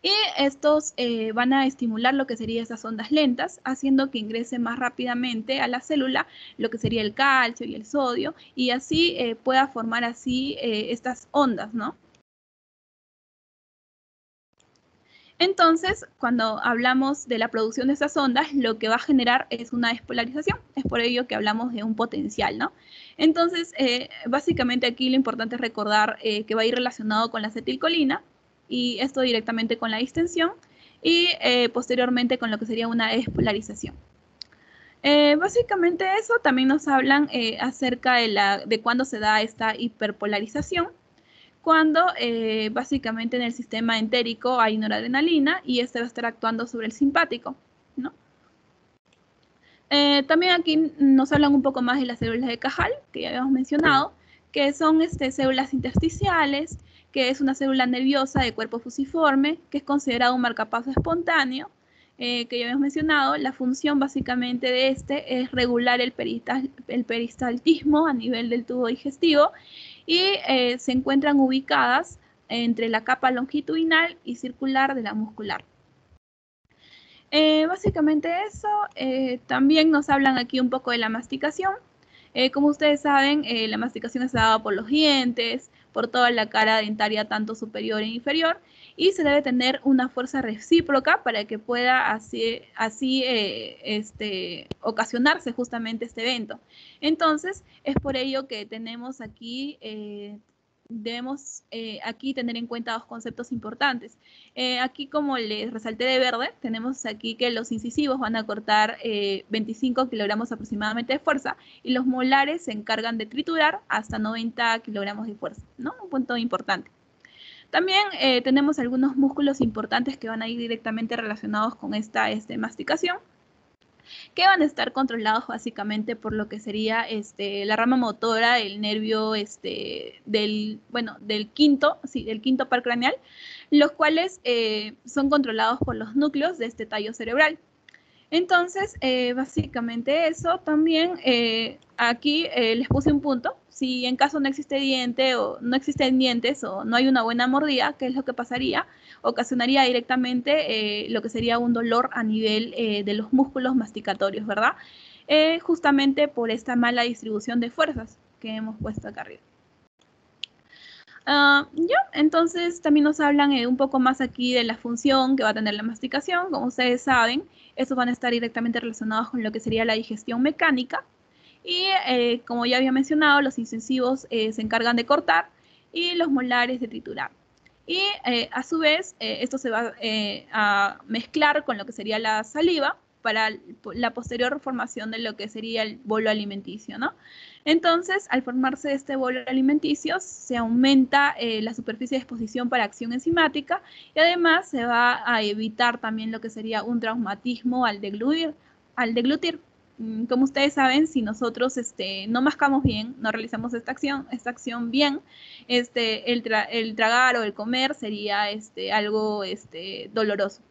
Y estos van a estimular lo que serían esas ondas lentas, haciendo que ingrese más rápidamente a la célula lo que sería el calcio y el sodio, y así pueda formar así estas ondas, ¿no? Entonces, cuando hablamos de la producción de estas ondas, lo que va a generar es una despolarización. Es por ello que hablamos de un potencial, ¿no? Entonces, básicamente aquí lo importante es recordar que va a ir relacionado con la acetilcolina, y esto directamente con la distensión, y posteriormente con lo que sería una despolarización. Básicamente eso, también nos hablan acerca de cuándo se da esta hiperpolarización, cuando básicamente en el sistema entérico hay noradrenalina y este va a estar actuando sobre el simpático, ¿no? También aquí nos hablan un poco más de las células de Cajal, que ya habíamos mencionado, que son células intersticiales, que es una célula nerviosa de cuerpo fusiforme, que es considerado un marcapaso espontáneo, que ya habíamos mencionado. La función básicamente de es regular el peristaltismo a nivel del tubo digestivo y se encuentran ubicadas entre la capa longitudinal y circular de la muscular. Básicamente eso. También nos hablan aquí un poco de la masticación. Como ustedes saben, la masticación es dada por los dientes, por toda la cara dentaria, tanto superior e inferior, y se debe tener una fuerza recíproca para que pueda así ocasionarse justamente este evento. Entonces, es por ello que tenemos aquí, debemos aquí tener en cuenta dos conceptos importantes. Aquí, como les resalté de verde, tenemos aquí que los incisivos van a cortar 25 kilogramos aproximadamente de fuerza y los molares se encargan de triturar hasta 90 kilogramos de fuerza, ¿no? Un punto importante. También tenemos algunos músculos importantes que van a ir directamente relacionados con esta masticación, que van a estar controlados básicamente por lo que sería la rama motora, el nervio del quinto par craneal, los cuales son controlados por los núcleos de este tallo cerebral. Entonces, básicamente eso. También aquí les puse un punto. Si en caso no existe diente o no existen dientes o no hay una buena mordida, ¿qué es lo que pasaría? Ocasionaría directamente lo que sería un dolor a nivel de los músculos masticatorios, ¿verdad? Justamente por esta mala distribución de fuerzas que hemos puesto acá arriba. Entonces también nos hablan un poco más aquí de la función que va a tener la masticación. Como ustedes saben, estos van a estar directamente relacionados con lo que sería la digestión mecánica. Y como ya había mencionado, los incisivos se encargan de cortar y los molares de triturar. Y a su vez, esto se va a mezclar con lo que sería la saliva para la posterior formación de lo que sería el bolo alimenticio, ¿no? Entonces, al formarse este bolo alimenticio, se aumenta la superficie de exposición para acción enzimática y además se va a evitar también lo que sería un traumatismo al deglutir. Como ustedes saben, si nosotros no mascamos bien, no realizamos esta acción bien, el tragar o el comer sería algo doloroso.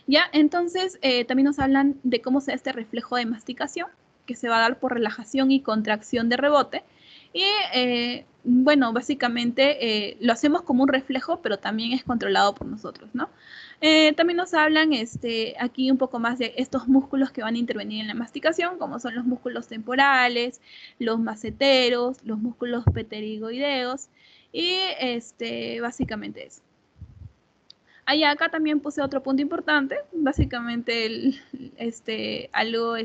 ¿Ya? Entonces, también nos hablan de cómo se da este reflejo de masticación, que se va a dar por relajación y contracción de rebote. Y, bueno, básicamente lo hacemos como un reflejo, pero también es controlado por nosotros, ¿no? También nos hablan aquí un poco más de estos músculos que van a intervenir en la masticación, como son los músculos temporales, los maceteros, los músculos pterigoideos, y básicamente eso. Acá también puse otro punto importante, básicamente algo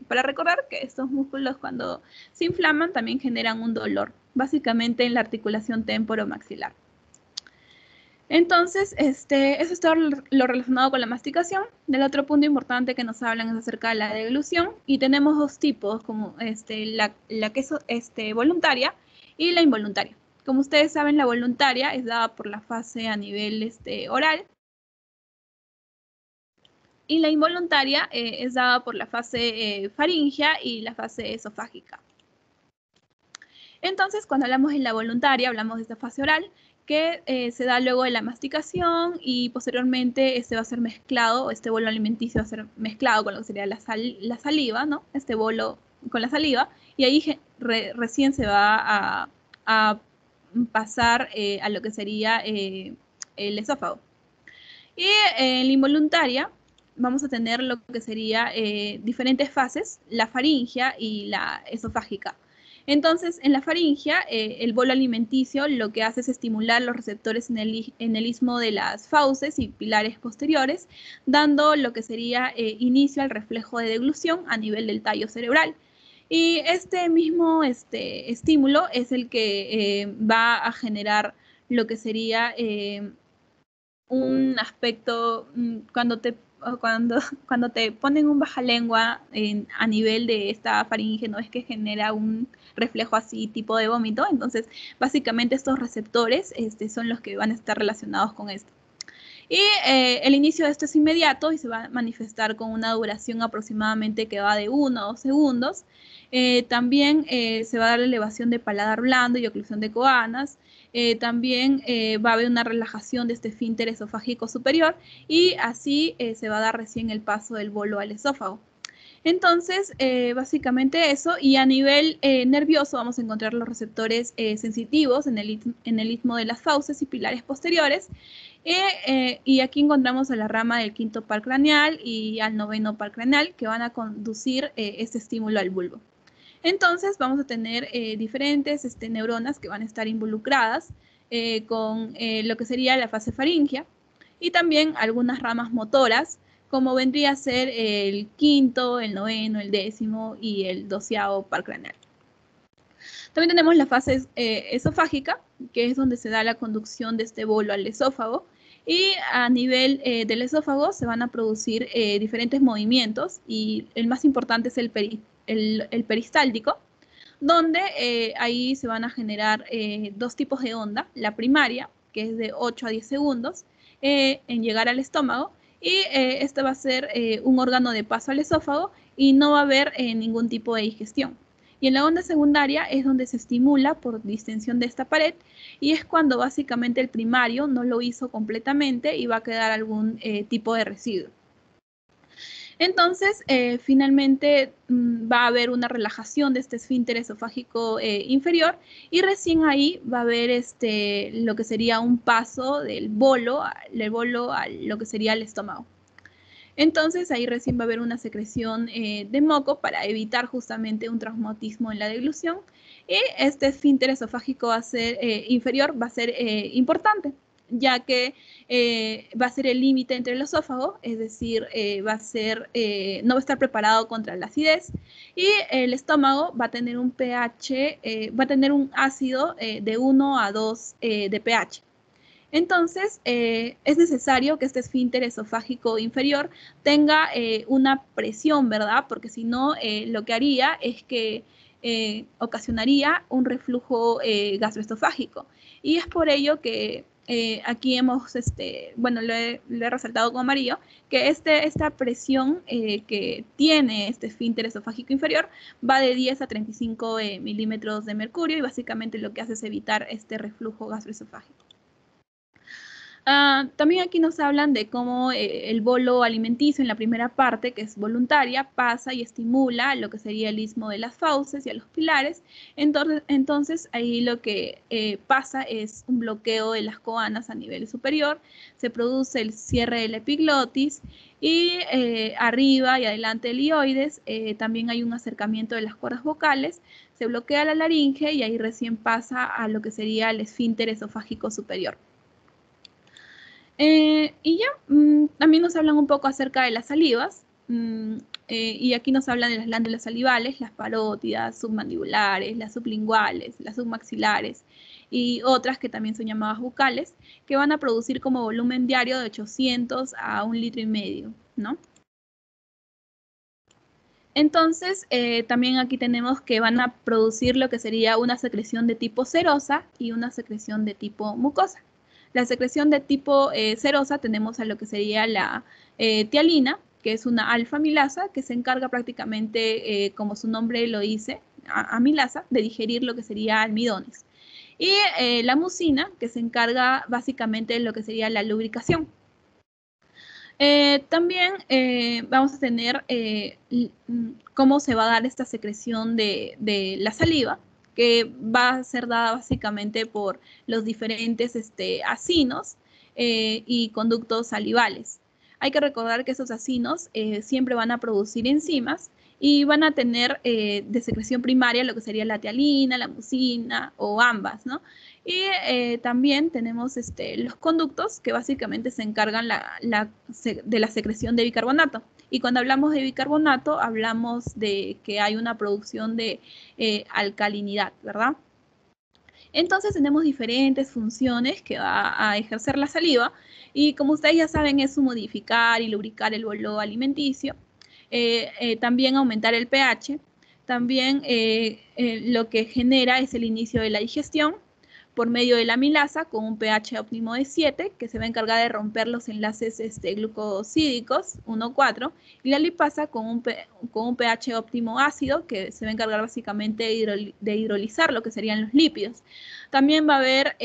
para recordar que estos músculos cuando se inflaman también generan un dolor, básicamente en la articulación temporomaxilar. Entonces, eso es todo lo relacionado con la masticación. Del otro punto importante que nos hablan es acerca de la deglución, y tenemos dos tipos, como la que es voluntaria y la involuntaria. Como ustedes saben, la voluntaria es dada por la fase a nivel oral, y la involuntaria es dada por la fase faríngea y la fase esofágica. Entonces, cuando hablamos de la voluntaria, hablamos de esta fase oral, que se da luego de la masticación y posteriormente va a ser mezclado, este bolo alimenticio va a ser mezclado con lo que sería la saliva, ¿no? Este bolo con la saliva, y ahí recién se va a pasar a lo que sería el esófago. Y en la involuntaria vamos a tener lo que sería diferentes fases, la faringia y la esofágica. Entonces, en la faringia, el bolo alimenticio lo que hace es estimular los receptores en el istmo de las fauces y pilares posteriores, dando lo que sería inicio al reflejo de deglución a nivel del tallo cerebral. Y este mismo estímulo es el que va a generar lo que sería un aspecto cuando te ponen un bajalengua a nivel de esta faringe, no es que genera un reflejo así tipo de vómito. Entonces, básicamente estos receptores son los que van a estar relacionados con esto. Y el inicio de esto es inmediato y se va a manifestar con una duración aproximadamente que va de 1 a 2 segundos. También se va a dar la elevación de paladar blando y oclusión de coanas. También va a haber una relajación de este esfínter esofágico superior, y así se va a dar recién el paso del bolo al esófago. Entonces, básicamente eso. Y a nivel nervioso vamos a encontrar los receptores sensitivos en el istmo de las fauces y pilares posteriores. Y aquí encontramos a la rama del quinto par craneal y al noveno par craneal, que van a conducir este estímulo al bulbo. Entonces vamos a tener diferentes neuronas que van a estar involucradas con lo que sería la fase faríngea y también algunas ramas motoras, como vendría a ser el quinto, el noveno, el décimo y el 12º par craneal. También tenemos la fase esofágica, que es donde se da la conducción de este bolo al esófago, y a nivel del esófago se van a producir diferentes movimientos, y el más importante es el peristáltico, donde ahí se van a generar dos tipos de onda, la primaria, que es de 8 a 10 segundos, en llegar al estómago, y este va a ser un órgano de paso al esófago y no va a haber ningún tipo de digestión. Y en la onda secundaria es donde se estimula por distensión de esta pared y es cuando básicamente el primario no lo hizo completamente y va a quedar algún tipo de residuo. Entonces, finalmente va a haber una relajación de este esfínter esofágico inferior y recién ahí va a haber lo que sería un paso del bolo a lo que sería el estómago. Entonces, ahí recién va a haber una secreción de moco para evitar justamente un traumatismo en la deglución y este esfínter esofágico va a ser, inferior va a ser importante, ya que va a ser el límite entre el esófago, es decir, no va a estar preparado contra la acidez y el estómago va a tener un pH, va a tener un ácido de 1 a 2 de pH. Entonces, es necesario que este esfínter esofágico inferior tenga una presión, ¿verdad? Porque si no, lo que haría es que ocasionaría un reflujo gastroesofágico. Y es por ello que aquí hemos, bueno, lo he resaltado con amarillo, que esta presión que tiene este esfínter esofágico inferior va de 10 a 35 milímetros de mercurio y básicamente lo que hace es evitar este reflujo gastroesofágico. También aquí nos hablan de cómo el bolo alimenticio en la primera parte, que es voluntaria, pasa y estimula lo que sería el istmo de las fauces y a los pilares. Entonces ahí lo que pasa es un bloqueo de las coanas a nivel superior, se produce el cierre del epiglotis y arriba y adelante del hioides también hay un acercamiento de las cuerdas vocales, se bloquea la laringe y ahí recién pasa a lo que sería el esfínter esofágico superior. Y ya, también nos hablan un poco acerca de las salivas, y aquí nos hablan de las glándulas salivales, las parótidas, submandibulares, las sublinguales, las submaxilares y otras que también son llamadas bucales, que van a producir como volumen diario de 800 a 1,5 litros, ¿no? Entonces, también aquí tenemos que van a producir lo que sería una secreción de tipo serosa y una secreción de tipo mucosa. La secreción de tipo serosa tenemos a lo que sería la tialina, que es una alfa-amilasa, que se encarga prácticamente, como su nombre lo dice, amilasa, de digerir lo que sería almidones. Y la mucina, que se encarga básicamente de lo que sería la lubricación. También vamos a tener cómo se va a dar esta secreción de la saliva, que va a ser dada básicamente por los diferentes acinos y conductos salivales. Hay que recordar que esos acinos siempre van a producir enzimas y van a tener de secreción primaria lo que sería la tialina, la mucina o ambas, ¿no? Y también tenemos los conductos que básicamente se encargan de la secreción de bicarbonato. Y cuando hablamos de bicarbonato, hablamos de que hay una producción de alcalinidad, ¿verdad? Entonces tenemos diferentes funciones que va a ejercer la saliva y como ustedes ya saben es modificar y lubricar el bolo alimenticio, también aumentar el pH, también lo que genera es el inicio de la digestión por medio de la amilasa con un pH óptimo de 7, que se va a encargar de romper los enlaces glucosídicos 1,4, y la lipasa con un pH óptimo ácido, que se va a encargar básicamente de hidrolizar lo que serían los lípidos. También va a haber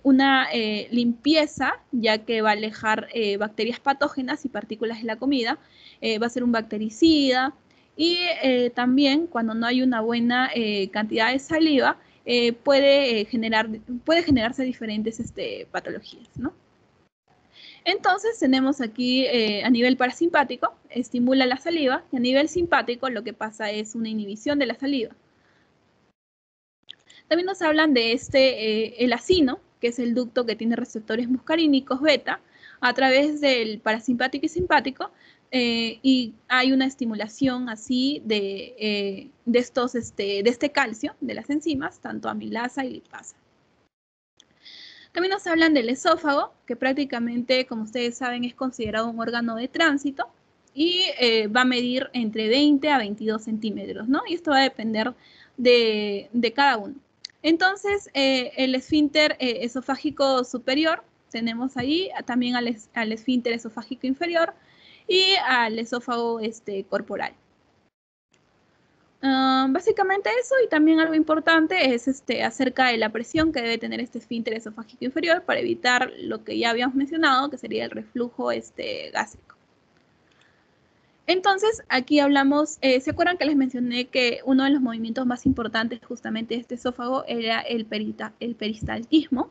una limpieza, ya que va a alejar bacterias patógenas y partículas de la comida, va a ser un bactericida, y también cuando no hay una buena cantidad de saliva, puede generarse diferentes patologías, ¿no? Entonces tenemos aquí a nivel parasimpático, estimula la saliva, y a nivel simpático lo que pasa es una inhibición de la saliva. También nos hablan de el acino, que es el ducto que tiene receptores muscarínicos beta, a través del parasimpático y simpático, y hay una estimulación así de este calcio, de las enzimas, tanto amilasa y lipasa. También nos hablan del esófago, que prácticamente, como ustedes saben, es considerado un órgano de tránsito y va a medir entre 20 a 22 centímetros, ¿no? Y esto va a depender de cada uno. Entonces, el esfínter esofágico superior, tenemos ahí también al esfínter esofágico inferior y al esófago corporal. Básicamente eso, y también algo importante es acerca de la presión que debe tener este esfínter esofágico inferior para evitar lo que ya habíamos mencionado, que sería el reflujo gástrico. Entonces, aquí hablamos, ¿se acuerdan que les mencioné que uno de los movimientos más importantes justamente de este esófago era el peristaltismo?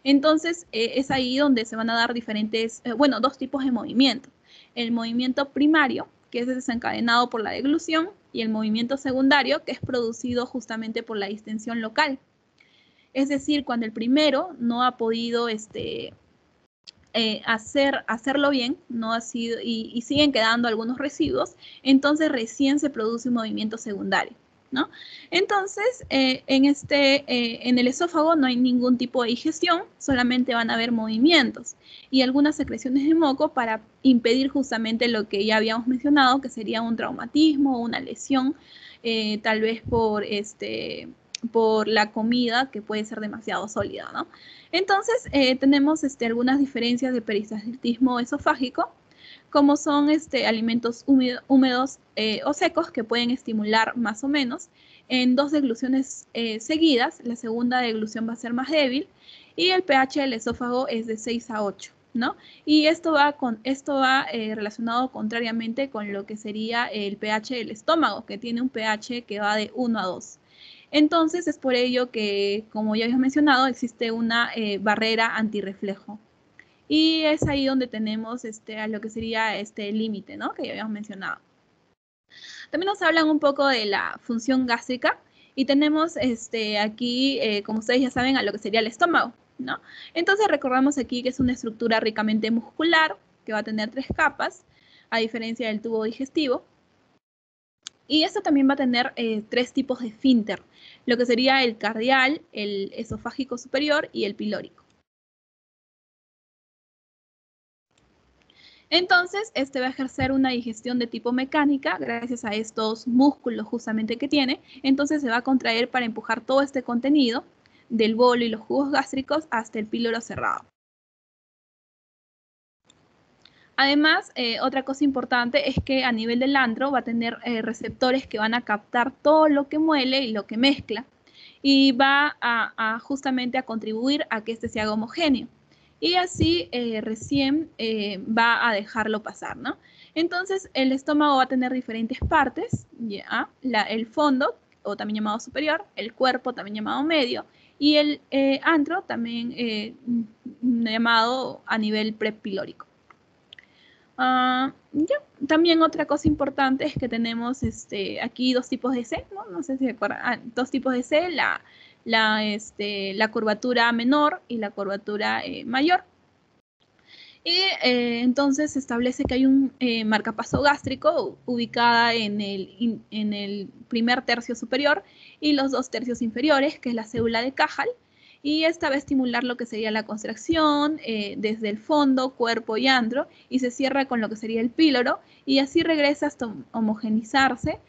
Entonces, es ahí donde se van a dar diferentes, dos tipos de movimientos. El movimiento primario, que es desencadenado por la deglución, y el movimiento secundario, que es producido justamente por la distensión local. Es decir, cuando el primero no ha podido hacerlo bien, no ha sido, y siguen quedando algunos residuos, entonces recién se produce un movimiento secundario, ¿no? Entonces, en el esófago no hay ningún tipo de digestión, solamente van a haber movimientos y algunas secreciones de moco para impedir justamente lo que ya habíamos mencionado, que sería un traumatismo o una lesión, tal vez por la comida, que puede ser demasiado sólida, ¿no? Entonces, tenemos algunas diferencias de peristaltismo esofágico, como son alimentos húmedos o secos, que pueden estimular más o menos en 2 degluciones seguidas. La segunda deglución va a ser más débil y el pH del esófago es de 6 a 8, ¿no? Y esto va relacionado contrariamente con lo que sería el pH del estómago, que tiene un pH que va de 1 a 2. Entonces, es por ello que, como ya habíamos mencionado, existe una barrera antirreflejo. Y es ahí donde tenemos a lo que sería este límite, ¿no? Que ya habíamos mencionado. También nos hablan un poco de la función gástrica y tenemos aquí, como ustedes ya saben, a lo que sería el estómago, ¿no? Entonces recordamos aquí que es una estructura ricamente muscular, que va a tener 3 capas, a diferencia del tubo digestivo. Y esto también va a tener 3 tipos de esfínter, lo que sería el cardial, el esofágico superior y el pilórico. Entonces, va a ejercer una digestión de tipo mecánica gracias a estos músculos justamente que tiene. Entonces se va a contraer para empujar todo este contenido del bolo y los jugos gástricos hasta el píloro cerrado. Además, otra cosa importante es que a nivel del antro va a tener receptores que van a captar todo lo que muele y lo que mezcla, y va justamente a contribuir a que se haga homogéneo. Y así recién va a dejarlo pasar, ¿no? Entonces, el estómago va a tener diferentes partes, ¿ya? El fondo, o también llamado superior, el cuerpo, también llamado medio, y el antro, también llamado a nivel prepilórico. También otra cosa importante es que tenemos aquí 2 tipos de C, ¿no? No sé si se acuerdan, 2 tipos de C, la curvatura menor y la curvatura mayor. Y entonces se establece que hay un marcapaso gástrico ubicada en el primer tercio superior y los 2 tercios inferiores, que es la célula de Cajal, y esta va a estimular lo que sería la contracción desde el fondo, cuerpo y antro, y se cierra con lo que sería el píloro, y así regresa hasta homogenizarse,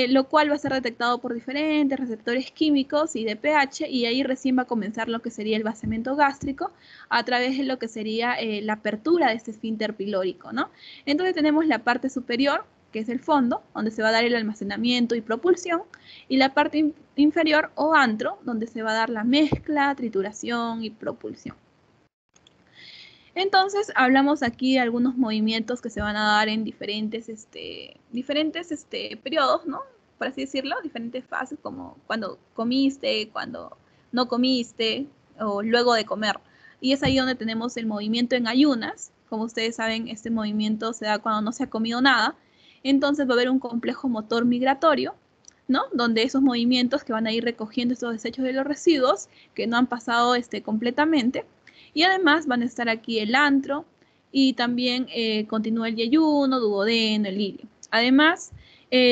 lo cual va a ser detectado por diferentes receptores químicos y de pH, y ahí recién va a comenzar lo que sería el vaciamiento gástrico a través de lo que sería la apertura de este esfínter pilórico, ¿no? Entonces tenemos la parte superior, que es el fondo, donde se va a dar el almacenamiento y propulsión, y la parte inferior o antro, donde se va a dar la mezcla, trituración y propulsión. Entonces, hablamos aquí de algunos movimientos que se van a dar en diferentes periodos, ¿no? Por así decirlo, diferentes fases, como cuando comiste, cuando no comiste, o luego de comer. Y es ahí donde tenemos el movimiento en ayunas, Como ustedes saben, este movimiento se da cuando no se ha comido nada. Entonces va a haber un complejo motor migratorio, ¿no? Donde esos movimientos que van a ir recogiendo estos desechos de los residuos que no han pasado completamente. Y además van a estar aquí el antro y también continúa el yeyuno, duodeno, el lirio. Además,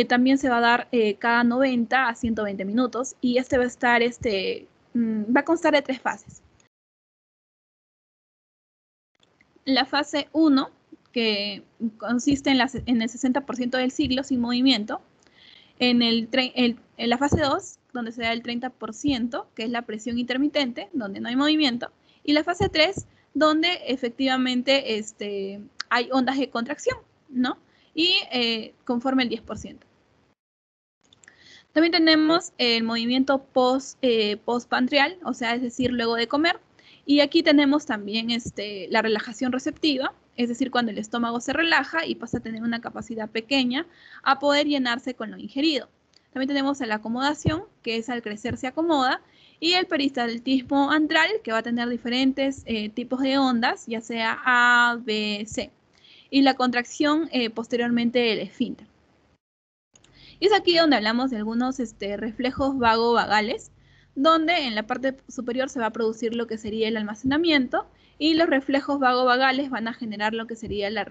también se va a dar cada 90 a 120 minutos y va a estar, va a constar de 3 fases. La fase 1, que consiste en el 60% del ciclo sin movimiento. En la fase 2, donde se da el 30%, que es la presión intermitente, donde no hay movimiento. Y la fase 3, donde efectivamente hay ondas de contracción, ¿no? Y conforme el 10%. También tenemos el movimiento postprandial, o sea, es decir, luego de comer. Y aquí tenemos también la relajación receptiva, es decir, cuando el estómago se relaja y pasa a tener una capacidad pequeña a poder llenarse con lo ingerido. También tenemos la acomodación, que es al crecer se acomoda, y el peristaltismo antral, que va a tener diferentes tipos de ondas, ya sea A, B, C. Y la contracción posteriormente del esfínter. Y es aquí donde hablamos de algunos reflejos vago-vagales, donde en la parte superior se va a producir lo que sería el almacenamiento y los reflejos vago-vagales van a generar lo que sería la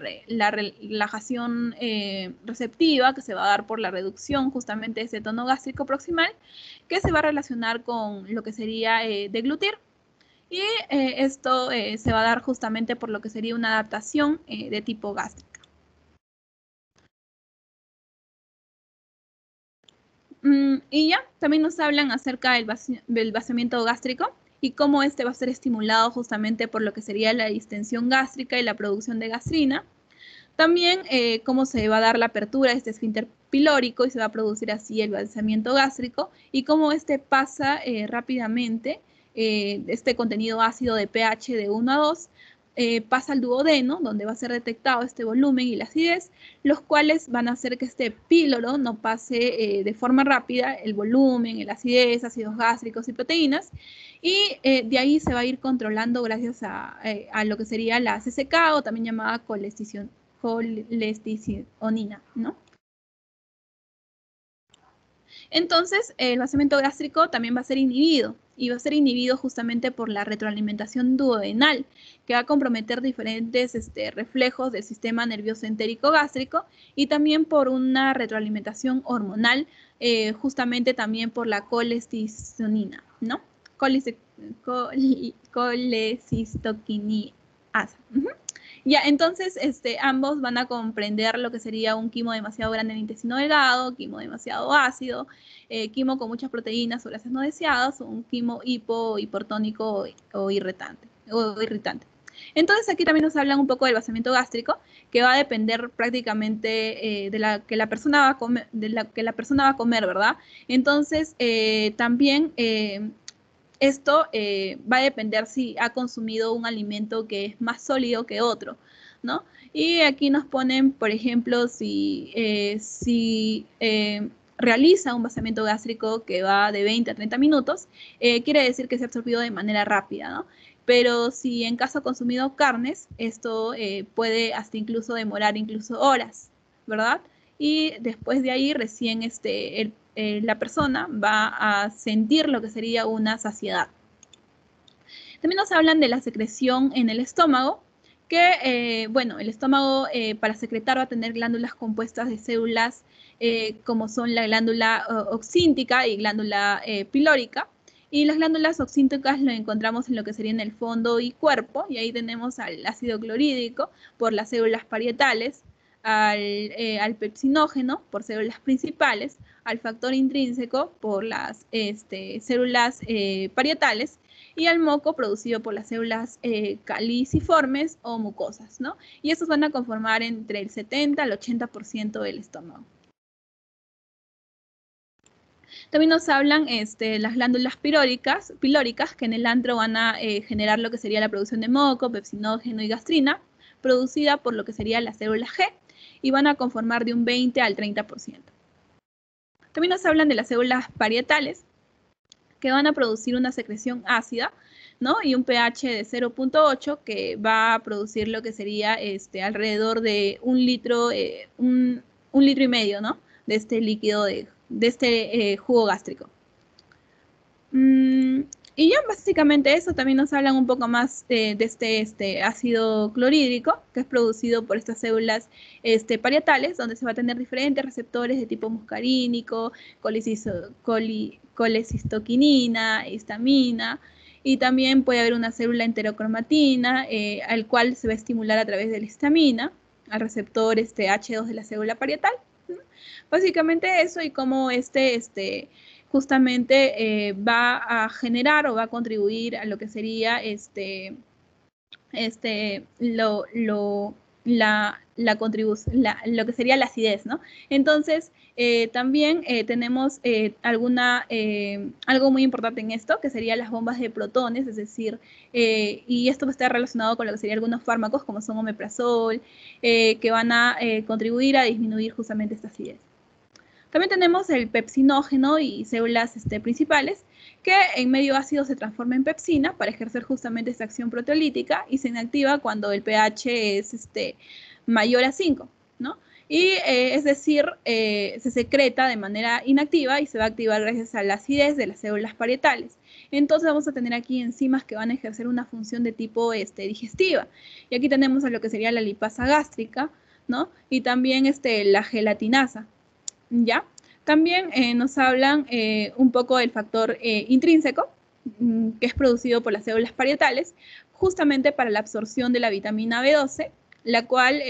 relajación receptiva que se va a dar por la reducción justamente de ese tono gástrico proximal que se va a relacionar con lo que sería deglutir. Y esto se va a dar justamente por lo que sería una adaptación de tipo gástrico. Y ya, también nos hablan acerca del vaciamiento gástrico y cómo va a ser estimulado justamente por lo que sería la distensión gástrica y la producción de gastrina. También cómo se va a dar la apertura de este esfínter pilórico y se va a producir así el vaciamiento gástrico y cómo pasa rápidamente este contenido ácido de pH de 1 a 2 pasa al duodeno, donde va a ser detectado este volumen y la acidez, los cuales van a hacer que este píloro no pase de forma rápida el volumen, la acidez, ácidos gástricos y proteínas, y de ahí se va a ir controlando gracias a lo que sería la CCK o también llamada colesticionina, ¿no? Entonces, el vaciamiento gástrico también va a ser inhibido y va a ser inhibido justamente por la retroalimentación duodenal, que va a comprometer diferentes reflejos del sistema nervioso entérico gástrico y también por una retroalimentación hormonal, justamente también por la colesticionina, ¿no? Colecistoquiniasa. Ya, entonces ambos van a comprender lo que sería un quimo demasiado grande en el intestino delgado, quimo demasiado ácido, quimo con muchas proteínas o grasas no deseadas, o un quimo hipertónico o irritante. Entonces aquí también nos hablan un poco del vaciamiento gástrico, que va a depender prácticamente de la que la persona va a comer, ¿verdad? Entonces también esto va a depender si ha consumido un alimento que es más sólido que otro, ¿no? Y aquí nos ponen, por ejemplo, si realiza un vaciamiento gástrico que va de 20 a 30 minutos, quiere decir que se ha absorbido de manera rápida, ¿no? Pero si en caso ha consumido carnes, esto puede hasta incluso demorar incluso horas, ¿verdad? Y después de ahí recién la persona va a sentir lo que sería una saciedad. También nos hablan de la secreción en el estómago, que, bueno, el estómago para secretar va a tener glándulas compuestas de células como son la glándula oxíntica y glándula pilórica. Y las glándulas oxínticas lo encontramos en lo que sería en el fondo y cuerpo, y ahí tenemos al ácido clorhídrico por las células parietales, al pepsinógeno por células principales, al factor intrínseco por las células parietales y al moco producido por las células caliciformes o mucosas, ¿no? Y estos van a conformar entre el 70 al 80% del estómago. También nos hablan las glándulas pilóricas, que en el antro van a generar lo que sería la producción de moco, pepsinógeno y gastrina, producida por lo que sería la célula G, y van a conformar de un 20 al 30%. También nos hablan de las células parietales, que van a producir una secreción ácida, ¿no? Y un pH de 0.8 que va a producir lo que sería alrededor de 1 litro, un litro y medio, ¿no? De este líquido, de este jugo gástrico. Y ya básicamente eso. También nos hablan un poco más de este ácido clorhídrico, que es producido por estas células parietales, donde se va a tener diferentes receptores de tipo muscarínico, colecistoquinina, histamina, y también puede haber una célula enterocromatina, al cual se va a estimular a través de la histamina, al receptor H2 de la célula parietal. Básicamente eso, y cómo justamente va a generar o va a contribuir a lo que sería lo que sería la acidez, ¿no? Entonces, también tenemos algo muy importante en esto, que serían las bombas de protones, es decir, y esto está relacionado con lo que serían algunos fármacos, como son omeprazol, que van a contribuir a disminuir justamente esta acidez. También tenemos el pepsinógeno y células principales, que en medio ácido se transforma en pepsina para ejercer justamente esta acción proteolítica, y se inactiva cuando el pH es mayor a 5, ¿no? Y es decir, se secreta de manera inactiva y se va a activar gracias a la acidez de las células parietales. Entonces vamos a tener aquí enzimas que van a ejercer una función de tipo digestiva. Y aquí tenemos a lo que sería la lipasa gástrica, ¿no? Y también la gelatinasa. ¿Ya? También nos hablan un poco del factor intrínseco, que es producido por las células parietales, justamente para la absorción de la vitamina B12, la cual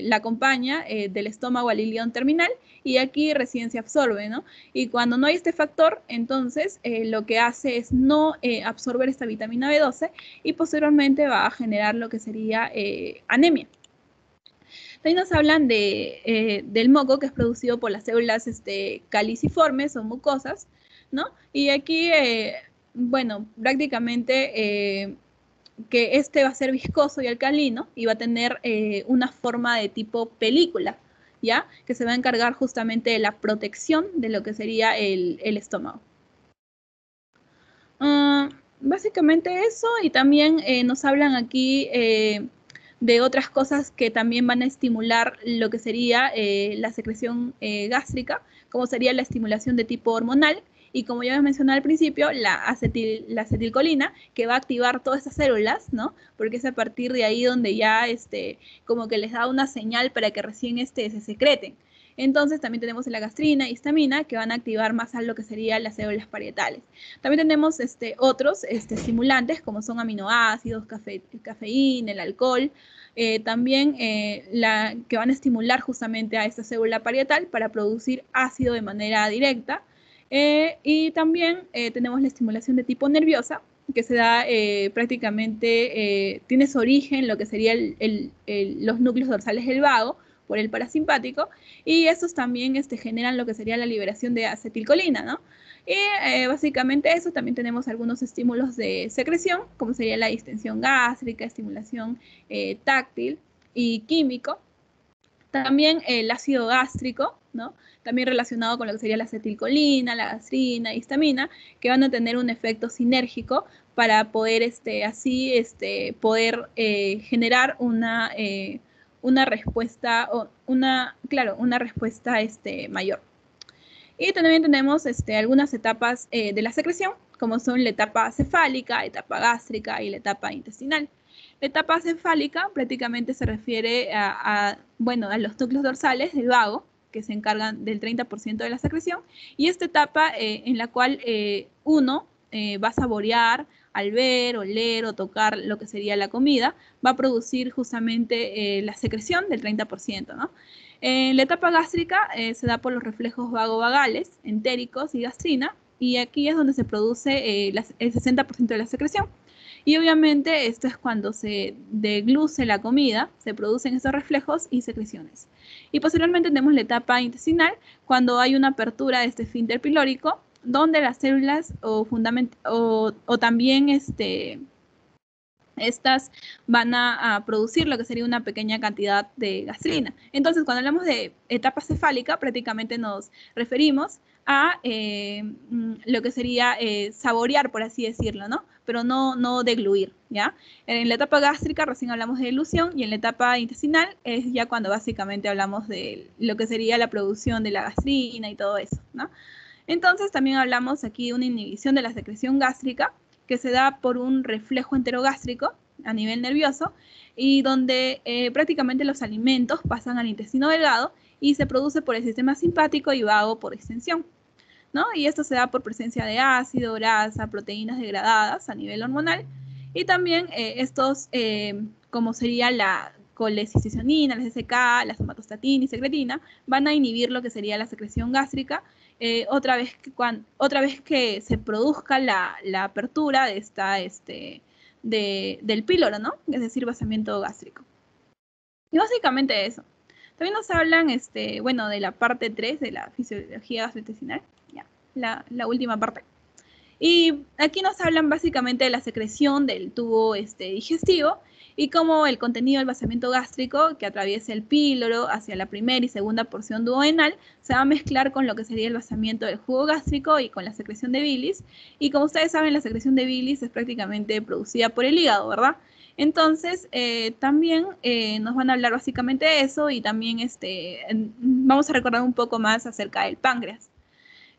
la acompaña del estómago al ilion terminal, y aquí recién se absorbe, ¿no? Y cuando no hay este factor, entonces lo que hace es no absorber esta vitamina B12, y posteriormente va a generar lo que sería anemia. También nos hablan del moco, que es producido por las células caliciformes o mucosas, ¿no? Y aquí, bueno, prácticamente que va a ser viscoso y alcalino, y va a tener una forma de tipo película, ¿ya? Que se va a encargar justamente de la protección de lo que sería el estómago. Básicamente eso, y también nos hablan aquí de otras cosas que también van a estimular lo que sería la secreción gástrica, como sería la estimulación de tipo hormonal, y como ya mencioné al principio, la acetilcolina, que va a activar todas estas células, ¿no? Porque es a partir de ahí donde ya como que les da una señal para que recién se secreten. Entonces también tenemos la gastrina y histamina, que van a activar más a lo que serían las células parietales. También tenemos otros estimulantes, como son aminoácidos, cafeína, el alcohol, también que van a estimular justamente a esta célula parietal para producir ácido de manera directa. Y también tenemos la estimulación de tipo nerviosa, que se da prácticamente, tiene su origen en lo que serían los núcleos dorsales del vago, por el parasimpático, y estos también generan lo que sería la liberación de acetilcolina, ¿no? Y básicamente eso. También tenemos algunos estímulos de secreción, como sería la distensión gástrica, estimulación táctil y químico. También el ácido gástrico, ¿no? También relacionado con lo que sería la acetilcolina, la gastrina, histamina, que van a tener un efecto sinérgico para poder poder generar una respuesta, una respuesta mayor. Y también tenemos algunas etapas de la secreción, como son la etapa cefálica, etapa gástrica y la etapa intestinal. La etapa cefálica prácticamente se refiere a los núcleos dorsales del vago, que se encargan del 30% de la secreción, y esta etapa en la cual uno va a saborear, al ver, oler o tocar lo que sería la comida, va a producir justamente la secreción del 30%, ¿no? La etapa gástrica se da por los reflejos vagovagales, entéricos y gastrina, y aquí es donde se produce el 60% de la secreción. Y obviamente esto es cuando se degluce la comida, se producen estos reflejos y secreciones. Y posteriormente tenemos la etapa intestinal, cuando hay una apertura de este esfínter pilórico, donde las células o también estas van a producir lo que sería una pequeña cantidad de gastrina. Entonces, cuando hablamos de etapa cefálica, prácticamente nos referimos a lo que sería saborear, por así decirlo, ¿no? Pero no degluir, ¿ya? En la etapa gástrica recién hablamos de dilución y en la etapa intestinal es ya cuando básicamente hablamos de lo que sería la producción de la gastrina y todo eso, ¿no? Entonces, también hablamos aquí de una inhibición de la secreción gástrica, que se da por un reflejo enterogástrico a nivel nervioso y donde prácticamente los alimentos pasan al intestino delgado y se produce por el sistema simpático y vago por extensión, ¿no? Y esto se da por presencia de ácido, grasa, proteínas degradadas a nivel hormonal y también estos, como sería la colecisticionina, la CCK, la somatostatina y secretina, van a inhibir lo que sería la secreción gástrica otra vez que se produzca la apertura de del píloro, ¿no? Es decir, vaciamiento gástrico. Y básicamente eso. También nos hablan, bueno, de la parte 3 de la fisiología gastrointestinal, ya, la última parte. Y aquí nos hablan básicamente de la secreción del tubo digestivo y cómo el contenido del vaciamiento gástrico que atraviesa el píloro hacia la primera y segunda porción duodenal se va a mezclar con lo que sería el vaciamiento del jugo gástrico y con la secreción de bilis. Y como ustedes saben, la secreción de bilis es prácticamente producida por el hígado, ¿verdad? Entonces, también nos van a hablar básicamente de eso y también vamos a recordar un poco más acerca del páncreas.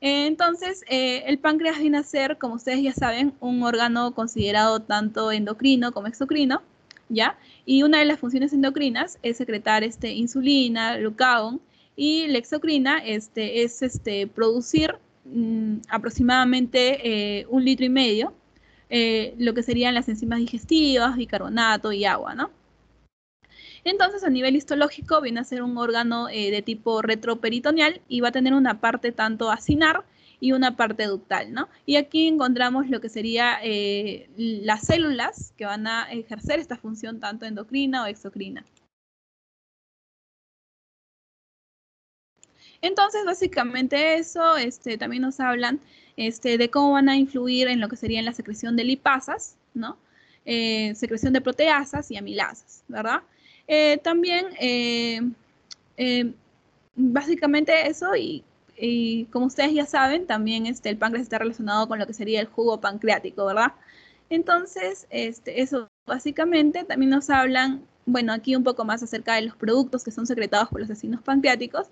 Entonces, el páncreas viene a ser, como ustedes ya saben, un órgano considerado tanto endocrino como exocrino, ¿ya? Y una de las funciones endocrinas es secretar insulina, glucagón, y la exocrina es producir aproximadamente 1,5 litros, lo que serían las enzimas digestivas, bicarbonato y agua, ¿no? Entonces, a nivel histológico, viene a ser un órgano de tipo retroperitoneal y va a tener una parte tanto acinar y una parte ductal, ¿no? Y aquí encontramos lo que sería las células que van a ejercer esta función tanto endocrina o exocrina. Entonces, básicamente eso, también nos hablan de cómo van a influir en lo que sería en la secreción de lipasas, ¿no? Secreción de proteasas y amilasas, ¿verdad? También, básicamente eso, y como ustedes ya saben, también el páncreas está relacionado con lo que sería el jugo pancreático, ¿verdad? Entonces, eso básicamente también nos hablan, bueno, aquí un poco más acerca de los productos que son secretados por los enzimas pancreáticos.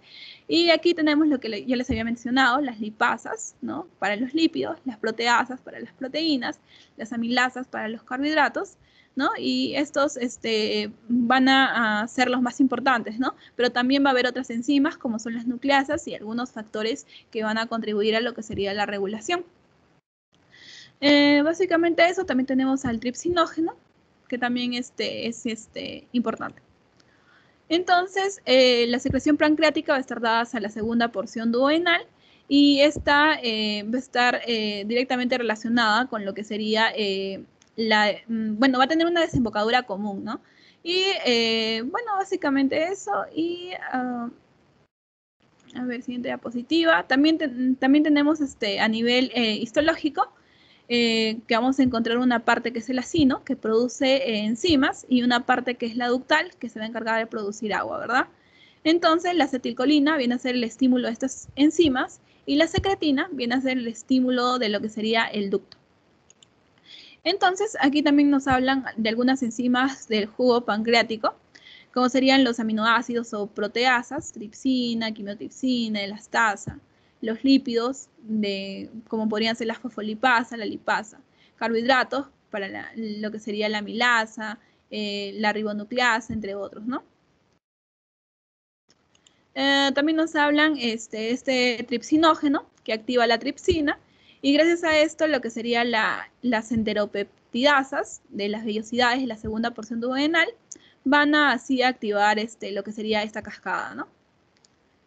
Y aquí tenemos lo que yo les había mencionado, las lipasas, ¿no? Para los lípidos, las proteasas para las proteínas, las amilasas para los carbohidratos, ¿no? Y estos van a ser los más importantes, ¿no? Pero también va a haber otras enzimas como son las nucleasas y algunos factores que van a contribuir a lo que sería la regulación. Básicamente eso, también tenemos al tripsinógeno, que también es importante. Entonces, la secreción pancreática va a estar dada a la segunda porción duodenal y esta va a estar directamente relacionada con lo que sería bueno, va a tener una desembocadura común, ¿no? Y bueno, básicamente eso. Y a ver, siguiente diapositiva. También tenemos a nivel histológico que vamos a encontrar una parte que es el acino, que produce enzimas, y una parte que es la ductal, que se va a encargar de producir agua, ¿verdad? Entonces, la acetilcolina viene a ser el estímulo de estas enzimas, y la secretina viene a ser el estímulo de lo que sería el ducto. Entonces, aquí también nos hablan de algunas enzimas del jugo pancreático, como serían los aminoácidos o proteasas, tripsina, quimiotripsina, elastasa, los lípidos, como podrían ser la fosfolipasa, la lipasa, carbohidratos para lo que sería la amilasa, la ribonucleasa, entre otros, ¿no? También nos hablan este tripsinógeno que activa la tripsina y gracias a esto lo que sería las enteropeptidasas de las vellosidades de la segunda porción duodenal van a así activar lo que sería esta cascada, ¿no?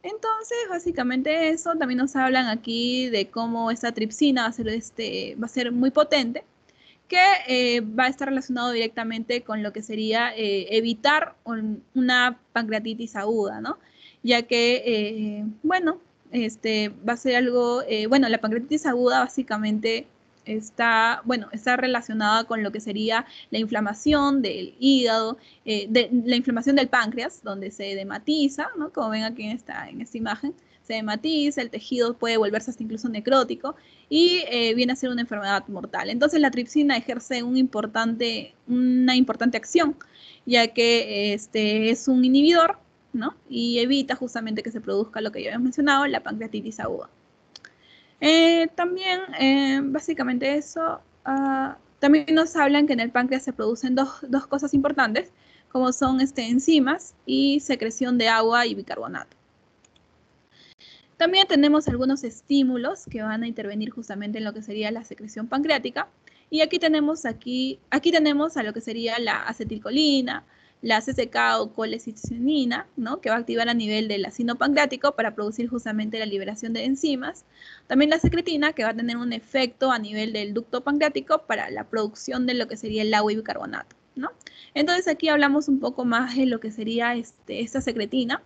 Entonces, básicamente eso, también nos hablan aquí de cómo esta tripsina va a ser muy potente, que va a estar relacionado directamente con lo que sería evitar una pancreatitis aguda, ¿no? Ya que, bueno, va a ser algo, bueno, la pancreatitis aguda básicamente está relacionada con lo que sería la inflamación del hígado, la inflamación del páncreas, donde se edematiza, ¿no? Como ven aquí en esta imagen, se edematiza, el tejido puede volverse hasta incluso necrótico y viene a ser una enfermedad mortal. Entonces la tripsina ejerce una importante acción, ya que es un inhibidor, ¿no? Y evita justamente que se produzca lo que ya habíamos mencionado, la pancreatitis aguda. También, básicamente eso, también nos hablan que en el páncreas se producen dos cosas importantes, como son enzimas y secreción de agua y bicarbonato. También tenemos algunos estímulos que van a intervenir justamente en lo que sería la secreción pancreática. Y aquí tenemos a lo que sería la acetilcolina, la CCK o colecitinina, ¿no? Que va a activar a nivel del ácido pancreático para producir justamente la liberación de enzimas. También la secretina, que va a tener un efecto a nivel del ducto pancreático para la producción de lo que sería el agua y bicarbonato, ¿no? Entonces aquí hablamos un poco más de lo que sería esta secretina.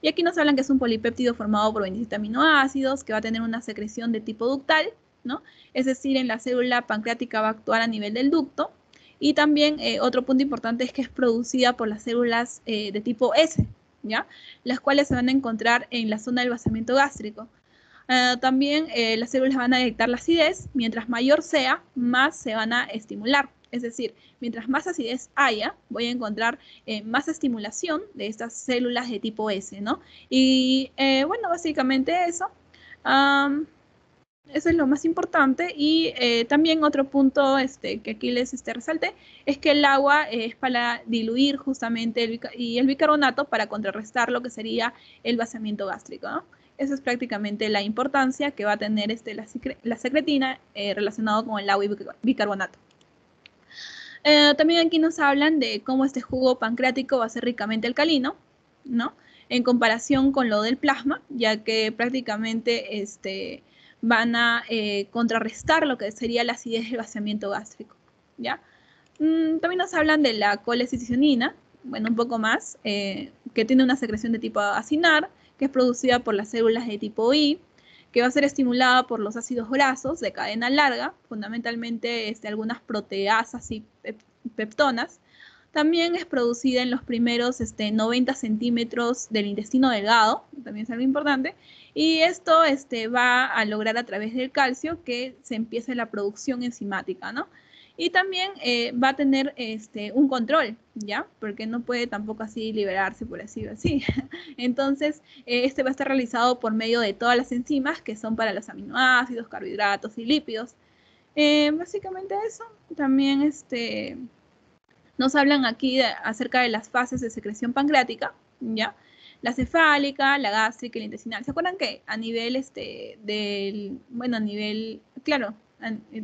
Y aquí nos hablan que es un polipéptido formado por 27 aminoácidos, que va a tener una secreción de tipo ductal, ¿no? Es decir, en la célula pancreática va a actuar a nivel del ducto. Y también otro punto importante es que es producida por las células de tipo S, ¿ya? Las cuales se van a encontrar en la zona del vaciamiento gástrico. También las células van a detectar la acidez, mientras mayor sea, más se van a estimular. Es decir, mientras más acidez haya, voy a encontrar más estimulación de estas células de tipo S, ¿no? Y bueno, básicamente eso. Eso es lo más importante. Y también otro punto que aquí les resalté es que el agua es para diluir justamente el bicarbonato para contrarrestar lo que sería el vaciamiento gástrico, ¿no? Esa es prácticamente la importancia que va a tener la secretina relacionado con el agua y bicarbonato. También aquí nos hablan de cómo este jugo pancreático va a ser ricamente alcalino, ¿no? En comparación con lo del plasma, ya que prácticamente van a contrarrestar lo que sería la acidez del vaciamiento gástrico, ¿ya? También nos hablan de la colecitinina, bueno, un poco más, que tiene una secreción de tipo acinar, que es producida por las células de tipo I, que va a ser estimulada por los ácidos grasos de cadena larga, fundamentalmente algunas proteasas y peptonas. También es producida en los primeros 90 centímetros del intestino delgado, también es algo importante, y esto va a lograr a través del calcio que se empiece la producción enzimática, ¿no? Y también va a tener un control, ¿ya? Porque no puede tampoco así liberarse, por así decir. Entonces, va a estar realizado por medio de todas las enzimas que son para los aminoácidos, carbohidratos y lípidos. Básicamente eso. También nos hablan aquí acerca de las fases de secreción pancreática, ¿ya? La cefálica, la gástrica y la intestinal. ¿Se acuerdan que a nivel claro,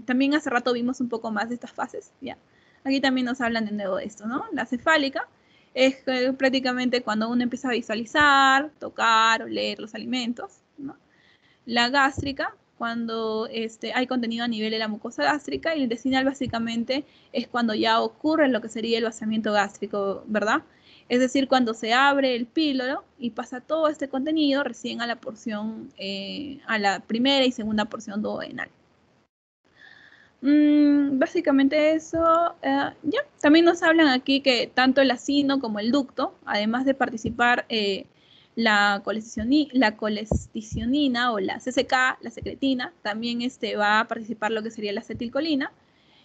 también hace rato vimos un poco más de estas fases, ¿ya? Aquí también nos hablan de nuevo de esto, ¿no? La cefálica es prácticamente cuando uno empieza a visualizar, tocar, oler los alimentos, ¿no? La gástrica, cuando hay contenido a nivel de la mucosa gástrica, y la intestinal básicamente es cuando ya ocurre lo que sería el vaciamiento gástrico, ¿verdad? Es decir, cuando se abre el píloro y pasa todo este contenido recién a la porción, a la primera y segunda porción duodenal. Básicamente eso, ya. También nos hablan aquí que tanto el acino como el ducto, además de participar la colecitinina o la CCK, la secretina, también va a participar lo que sería la acetilcolina.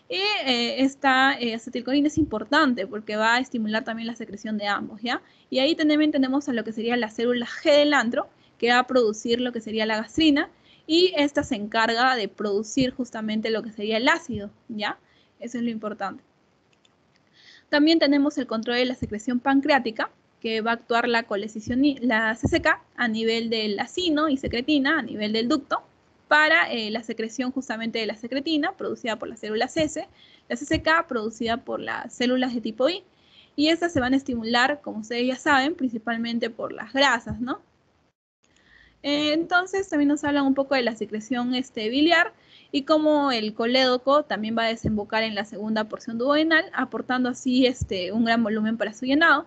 Y esta acetilcolina es importante porque va a estimular también la secreción de ambos, ¿ya? Y ahí también tenemos a lo que sería la célula G del antro, que va a producir lo que sería la gastrina, y esta se encarga de producir justamente lo que sería el ácido, ¿ya? Eso es lo importante. También tenemos el control de la secreción pancreática, que va a actuar la CCK a nivel del acino y secretina, a nivel del ducto, para la secreción justamente de la secretina, producida por las células S, la CCK producida por las células de tipo I, y estas se van a estimular, como ustedes ya saben, principalmente por las grasas, ¿no? Entonces también nos hablan un poco de la secreción biliar y cómo el colédoco también va a desembocar en la segunda porción duodenal, aportando así un gran volumen para su llenado.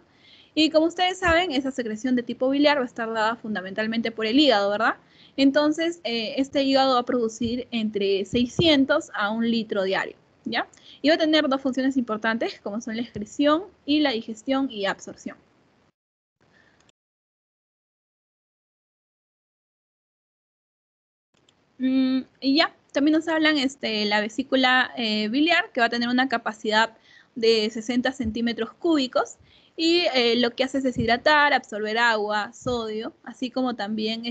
Y como ustedes saben, esa secreción de tipo biliar va a estar dada fundamentalmente por el hígado, ¿verdad? Entonces, este hígado va a producir entre 600 a 1 litro diario, ¿ya? Y va a tener dos funciones importantes, como son la excreción y la digestión y absorción. Y ya, también nos hablan la vesícula biliar, que va a tener una capacidad de 60 centímetros cúbicos, y lo que hace es deshidratar, absorber agua, sodio, así como también,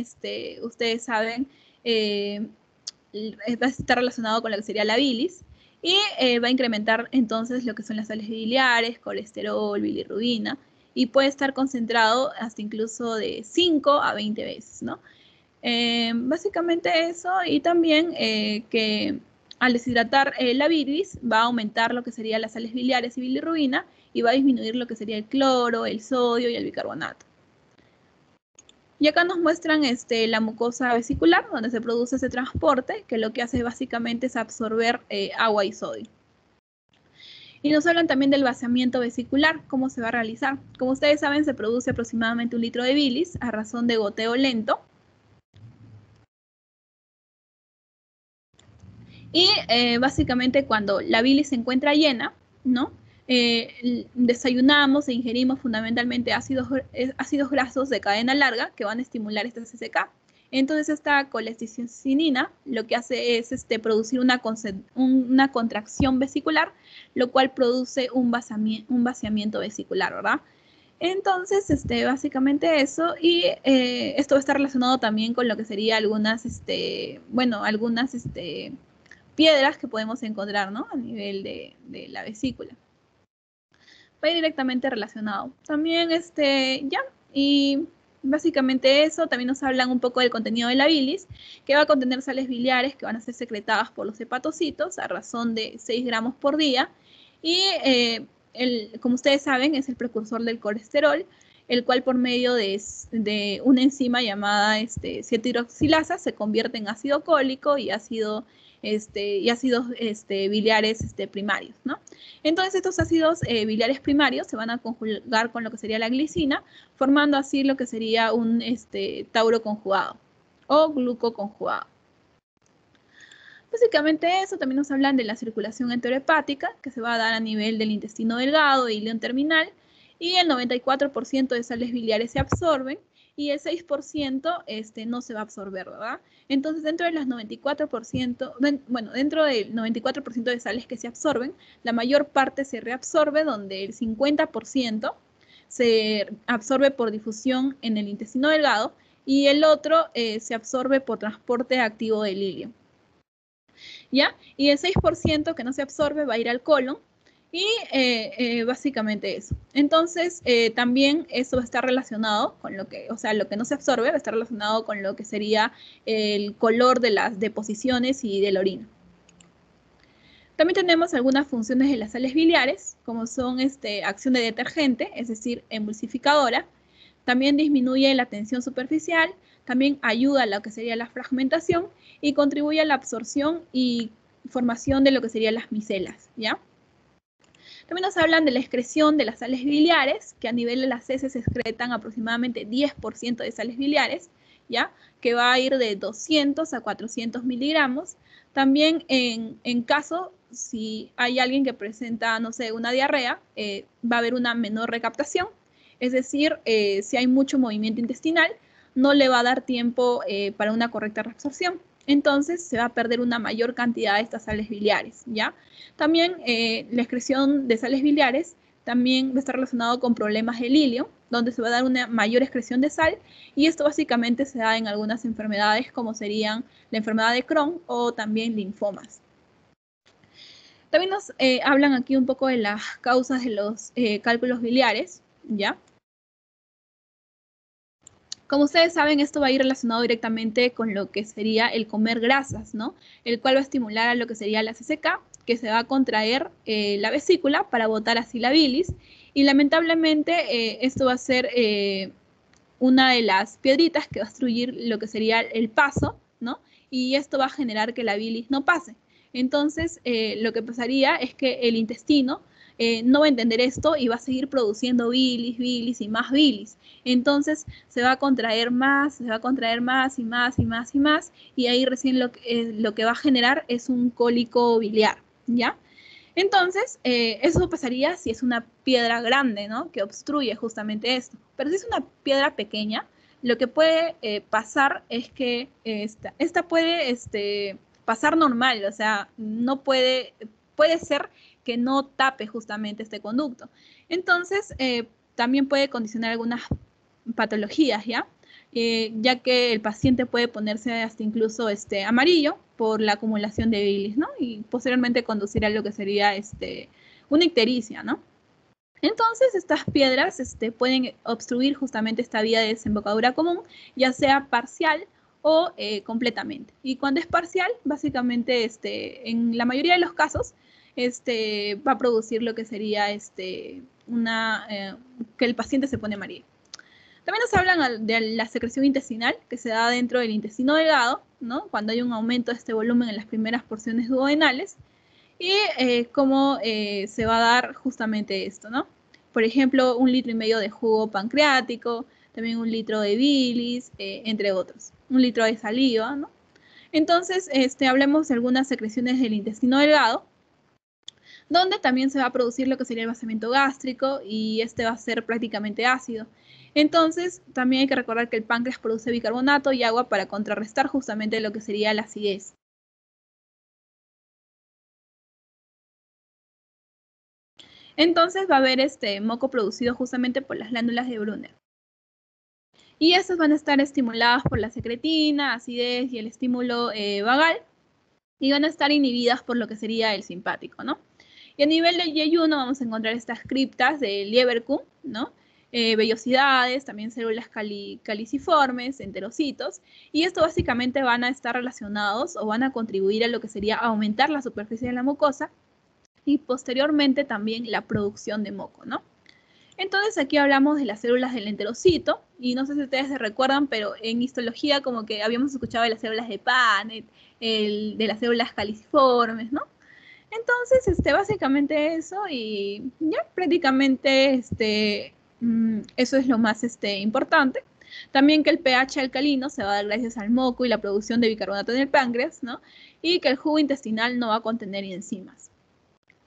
ustedes saben, va a estar relacionado con lo que sería la bilis, y va a incrementar entonces lo que son las sales biliares, colesterol, bilirrubina, y puede estar concentrado hasta incluso de 5 a 20 veces, ¿no? Básicamente eso, y también que al deshidratar la bilis va a aumentar lo que serían las sales biliares y bilirrubina, y va a disminuir lo que sería el cloro, el sodio y el bicarbonato. Y acá nos muestran la mucosa vesicular, donde se produce ese transporte, que lo que hace básicamente es absorber agua y sodio. Y nos hablan también del vaciamiento vesicular, cómo se va a realizar. Como ustedes saben, se produce aproximadamente 1 litro de bilis a razón de goteo lento. Y básicamente cuando la bilis se encuentra llena, ¿no? Desayunamos e ingerimos fundamentalmente ácidos grasos de cadena larga que van a estimular esta CCK. Entonces esta colecisticinina lo que hace es producir una contracción vesicular, lo cual produce un vaciamiento vesicular, ¿verdad? Entonces, básicamente eso, y esto va a estar relacionado también con lo que sería algunas, piedras que podemos encontrar, ¿no? A nivel de la vesícula. Va a ir directamente relacionado. También, ya, y básicamente eso. También nos hablan un poco del contenido de la bilis, que va a contener sales biliares que van a ser secretadas por los hepatocitos a razón de 6 gramos por día. Y como ustedes saben, es el precursor del colesterol, el cual por medio de una enzima llamada 7-hidroxilasa se convierte en ácido cólico y ácidos biliares primarios, ¿no? Entonces estos ácidos biliares primarios se van a conjugar con lo que sería la glicina, formando así lo que sería un tauro conjugado o glucoconjugado. Básicamente eso. También nos hablan de la circulación enterohepática, que se va a dar a nivel del intestino delgado y ileón terminal, y el 94% de sales biliares se absorben, y el 6% no se va a absorber, ¿verdad? Entonces, dentro del 94% de sales que se absorben, la mayor parte se reabsorbe, donde el 50% se absorbe por difusión en el intestino delgado, y el otro se absorbe por transporte activo del ilio, ¿ya? Y el 6% que no se absorbe va a ir al colon, y básicamente eso. Entonces, también eso va a estar relacionado con lo que no se absorbe, va a estar relacionado con lo que sería el color de las deposiciones y de la orina. También tenemos algunas funciones de las sales biliares, como son acción de detergente, es decir, emulsificadora. También disminuye la tensión superficial, también ayuda a lo que sería la fragmentación y contribuye a la absorción y formación de lo que serían las micelas, ¿ya? También nos hablan de la excreción de las sales biliares, que a nivel de las heces se excretan aproximadamente 10% de sales biliares, ¿ya? Que va a ir de 200 a 400 miligramos. También en caso, si hay alguien que presenta, no sé, una diarrea, va a haber una menor recaptación. Es decir, si hay mucho movimiento intestinal, no le va a dar tiempo para una correcta reabsorción. Entonces se va a perder una mayor cantidad de estas sales biliares, ¿ya? También la excreción de sales biliares también va a estar relacionado con problemas del ilio, donde se va a dar una mayor excreción de sal, y esto básicamente se da en algunas enfermedades como serían la enfermedad de Crohn o también linfomas. También nos hablan aquí un poco de las causas de los cálculos biliares, ¿ya? Como ustedes saben, esto va a ir relacionado directamente con lo que sería el comer grasas, ¿no? El cual va a estimular a lo que sería la CCK, que se va a contraer la vesícula para botar así la bilis, y lamentablemente esto va a ser una de las piedritas que va a obstruir lo que sería el paso, ¿no? Y esto va a generar que la bilis no pase. Entonces, lo que pasaría es que el intestino no va a entender esto y va a seguir produciendo bilis, bilis y más bilis. Entonces se va a contraer más, se va a contraer más y más y más y más, y ahí recién lo que va a generar es un cólico biliar, ¿ya? Entonces, eso pasaría si es una piedra grande, ¿no? Que obstruye justamente esto. Pero si es una piedra pequeña, lo que puede pasar es que esta puede pasar normal, o sea, no puede ser que no tape justamente este conducto. Entonces, también puede condicionar algunas patologías, ¿ya? Ya que el paciente puede ponerse hasta incluso amarillo por la acumulación de bilis, ¿no? Y posteriormente conducir a lo que sería una ictericia, ¿no? Entonces, estas piedras pueden obstruir justamente esta vía de desembocadura común, ya sea parcial o completamente. Y cuando es parcial, básicamente, en la mayoría de los casos, va a producir lo que sería que el paciente se pone amarillo. También nos hablan de la secreción intestinal que se da dentro del intestino delgado, ¿no? Cuando hay un aumento de este volumen en las primeras porciones duodenales, y cómo se va a dar justamente esto, ¿no? Por ejemplo, 1,5 litros de jugo pancreático, también 1 litro de bilis, entre otros. 1 litro de saliva, ¿no? Entonces, hablemos de algunas secreciones del intestino delgado, donde también se va a producir lo que sería el vaciamiento gástrico, y va a ser prácticamente ácido. Entonces, también hay que recordar que el páncreas produce bicarbonato y agua para contrarrestar justamente lo que sería la acidez. Entonces va a haber moco producido justamente por las glándulas de Brunner. Y estas van a estar estimuladas por la secretina, acidez y el estímulo vagal, y van a estar inhibidas por lo que sería el simpático, ¿no? Y a nivel de yeyuno vamos a encontrar estas criptas de Lieberkühn, ¿no? Vellosidades, también células caliciformes, enterocitos, y esto básicamente van a estar relacionados o van a contribuir a lo que sería aumentar la superficie de la mucosa y posteriormente también la producción de moco, ¿no? Entonces aquí hablamos de las células del enterocito, y no sé si ustedes se recuerdan, pero en histología como que habíamos escuchado de las células de Paneth, de las células caliciformes, ¿no? Entonces, básicamente eso, y ya prácticamente eso es lo más importante. También que el pH alcalino se va a dar gracias al moco y la producción de bicarbonato en el páncreas, ¿no? Y que el jugo intestinal no va a contener enzimas.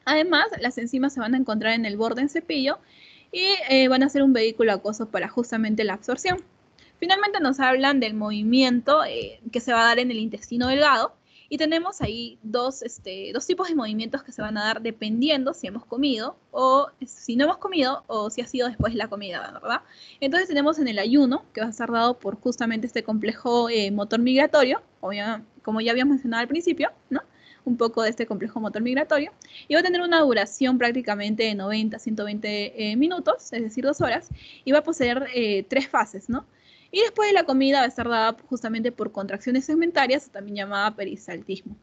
Además, las enzimas se van a encontrar en el borde en cepillo y van a ser un vehículo acuoso para justamente la absorción. Finalmente nos hablan del movimiento que se va a dar en el intestino delgado, y tenemos ahí dos tipos de movimientos que se van a dar dependiendo si hemos comido o si no hemos comido o si ha sido después de la comida, ¿verdad? Entonces tenemos en el ayuno, que va a estar dado por justamente este complejo motor migratorio, como ya habíamos mencionado al principio, ¿no? Un poco de este complejo motor migratorio, y va a tener una duración prácticamente de 90 a 120 minutos, es decir, 2 horas, y va a poseer 3 fases, ¿no? Y después de la comida va a estar dada justamente por contracciones segmentarias, también llamada peristaltismo.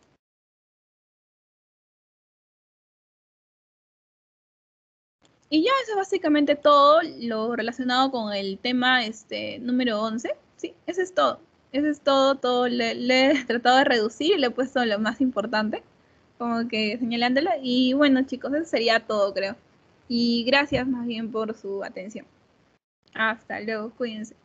Y ya eso es básicamente todo lo relacionado con el tema número 11. Sí, eso es todo. Eso es todo, le he tratado de reducir, le he puesto lo más importante, como que señalándolo. Y bueno, chicos, eso sería todo, creo. Y gracias más bien por su atención. Hasta luego, cuídense.